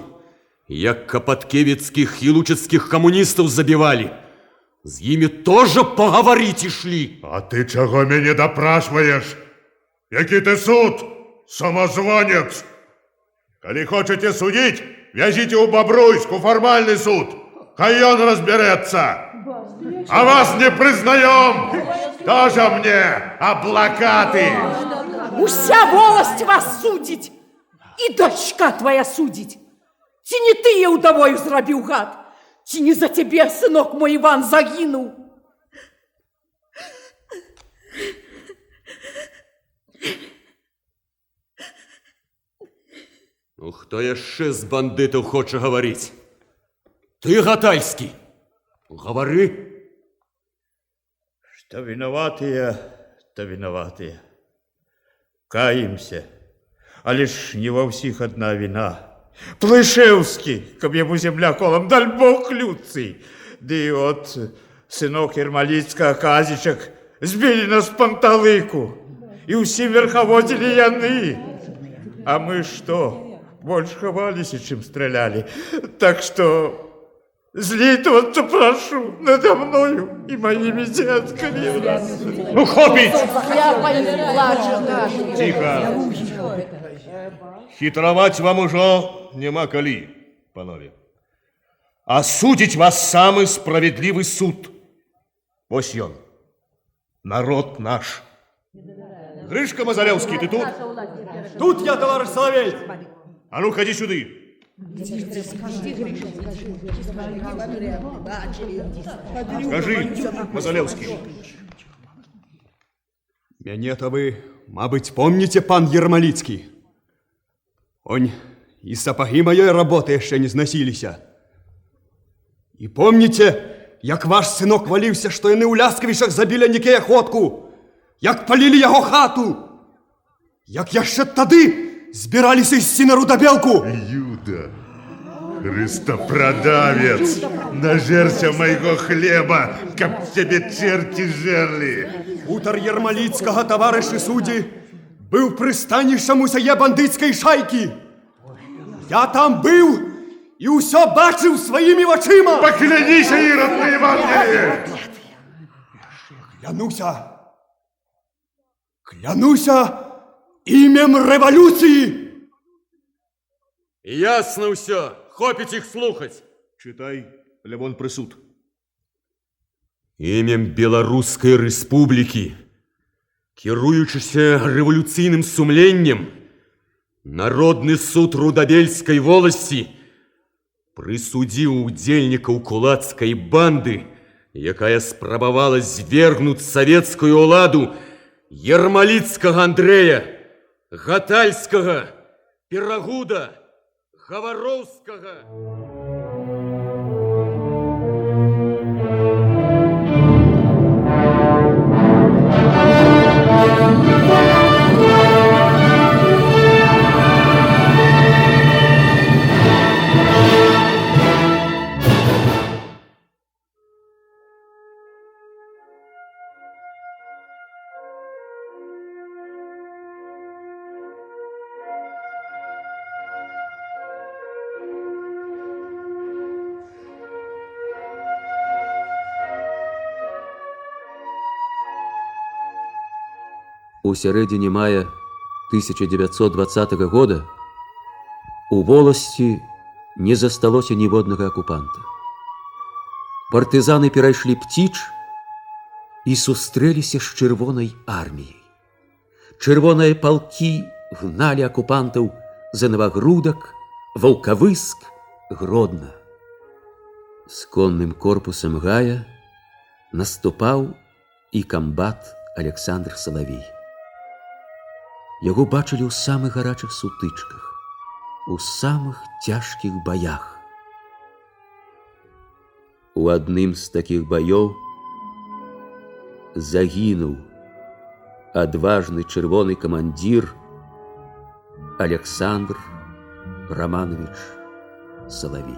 як капаткевицких и лучецких коммунистов забивали. С ими тоже поговорить и шли. А ты чего меня допрашиваешь? Який ты суд, самозванец? Коли хочете судить, вязите у Бобруйску формальный суд. Хай он разберется. А вас не признаем. Тоже мне облакаты. Уся волость вас судить. И дочка твоя судить. Ці не ты ее удовою зрабіў, гад? Ці не за тебе, сынок мой Иван, загинул? Ну, хто яшчэ з бандытаў хоча гаварыць? Ты, Гатальскі, гавары. Что виноватые, то виноватые. Каемся, а лишь не во всех одна вина. Плышевский, каб ему земля колом, даль Бог Люций. Да и вот сынок Ермолицкого Казичек сбили нас с панталыку. И все верховодили яны. А мы что, больше ховались, чем стреляли. Так что злитого-то прошу надо мною и моими детками. Ну, хопить! Тихо. Хитровать вам уже нема коли, панове. А судить вас самый справедливый суд. Вось ён. Народ наш. Гришка Мазалевский, ты тут? Тут я, товарищ Соловей. А ну, ходи сюда. Скажи, Мазалевский. Мяне-то вы, мабыть, помните, пан Ермолицкий? Он и сапоги моей работы еще не зносилися. И помните, як ваш сынок валився, что яны ў Ляскавішах забили Нікея Ходку, як палили его хату, як яшчэ тады збиралися ісці на Рудабелку. Юда, Христопродавец, нажерся моего хлеба, каб тебе черти жерли. Хутар Ермолицкага, товарищи судьи, был пристанішем усяе бандитской шайки. Я там был и усё бачил своими очима. Поклянись, Ирод, на Евангелие! Клянуся імем революции. Ясно все, хопить их слухать. Читай, Левон присуд. Імем Беларускай Рэспублікі, кіруючыся рэвалюцыйным сумленнем, Народны суд Рудабельскай воласці прысудзіў удзельнікаў кулацкай банды, якая спрабавала звергнуць савецкую ўладу, Ермолицкага Андрэя, Гатальскага, Перагуда, Гавароўскага. У сярэдзіне мая 1920 года у воласці не засталося ніводнага акупанта. Партызаны перайшлі Пціч і сустрэліся з чырвонай арміяй. Чырвоныя палкі гналі акупантаў за Новагрудак, Ваўкавыск, Гродна. З конным корпусам Гая наступаў і камбат Александр Салавей. Яго бачылі ў самых гарачых сутычках, у самых цяжкіх баях. У адным з такіх баёў загінуў адважны чырвоны камандзір Александр Романович Соловей.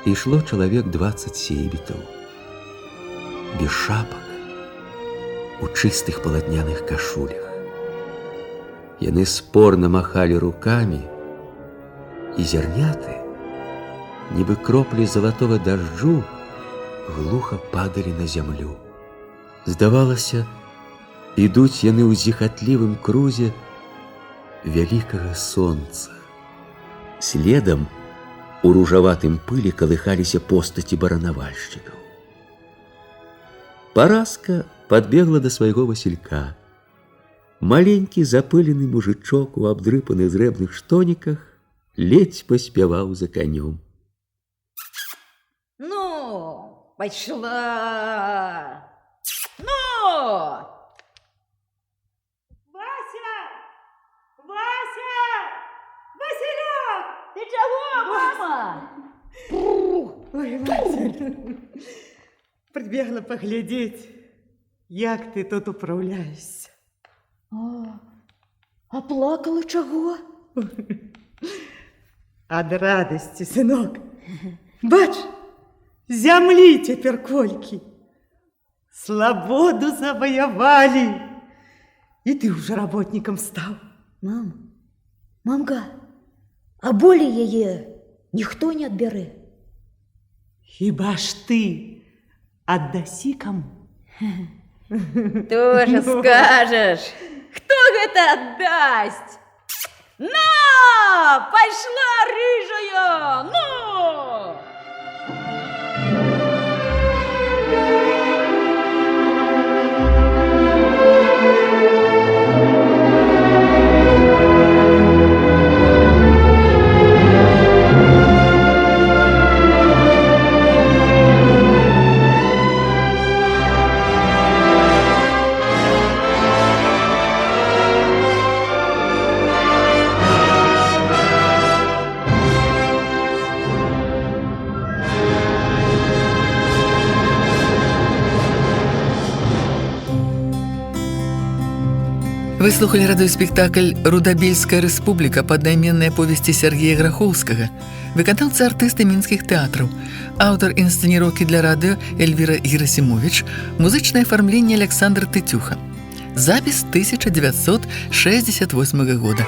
ішло чалавек 20 сейбітаў. Без шапак, у чыстых паладняных кашулях. Яны спорна махалі рукамі, і зярняты, нібы кроплі залатога дажджу, глуха падалі на зямлю. Здавалася, ідуць яны ў зіхатлівым крузе вялікага сонца. Следам у ружаватым пылі калыхаліся постаці баранавальшчыкаў. Параска подбегла до свайго Васілька. Маленькі запылены мужычок у абдрыпаных зрэбных штоніках ледзь паспяваў за канём. Ну, пайшла. Ну! Вася! Вася! Василек! Ты чего, мама? Ой, Вася, прибегла поглядеть, як ты тут управляешься. А плакала чего? Ад радости, сынок. Бач, зямли теперь кольки. Свободу завоевали. И ты уже работником стал. Мамка, а более яе ніхто не адбярэ. Хіба ж ты отдаси кому? Тоже скажешь. Кто гэта отдаст? На! Пошла, рыжая! Ну! Вы слухали радыёспектакль «Рудабельская рэспубліка» па аднайменнай аповесці Сергея Грахоўскага, выканаўцы артысты мінскіх тэатраў, аўтар інсцэніроўкі для радыё Эльвіра Герасімовіч, музычнае афармленне Александр Тытюха. Запіс 1968 года.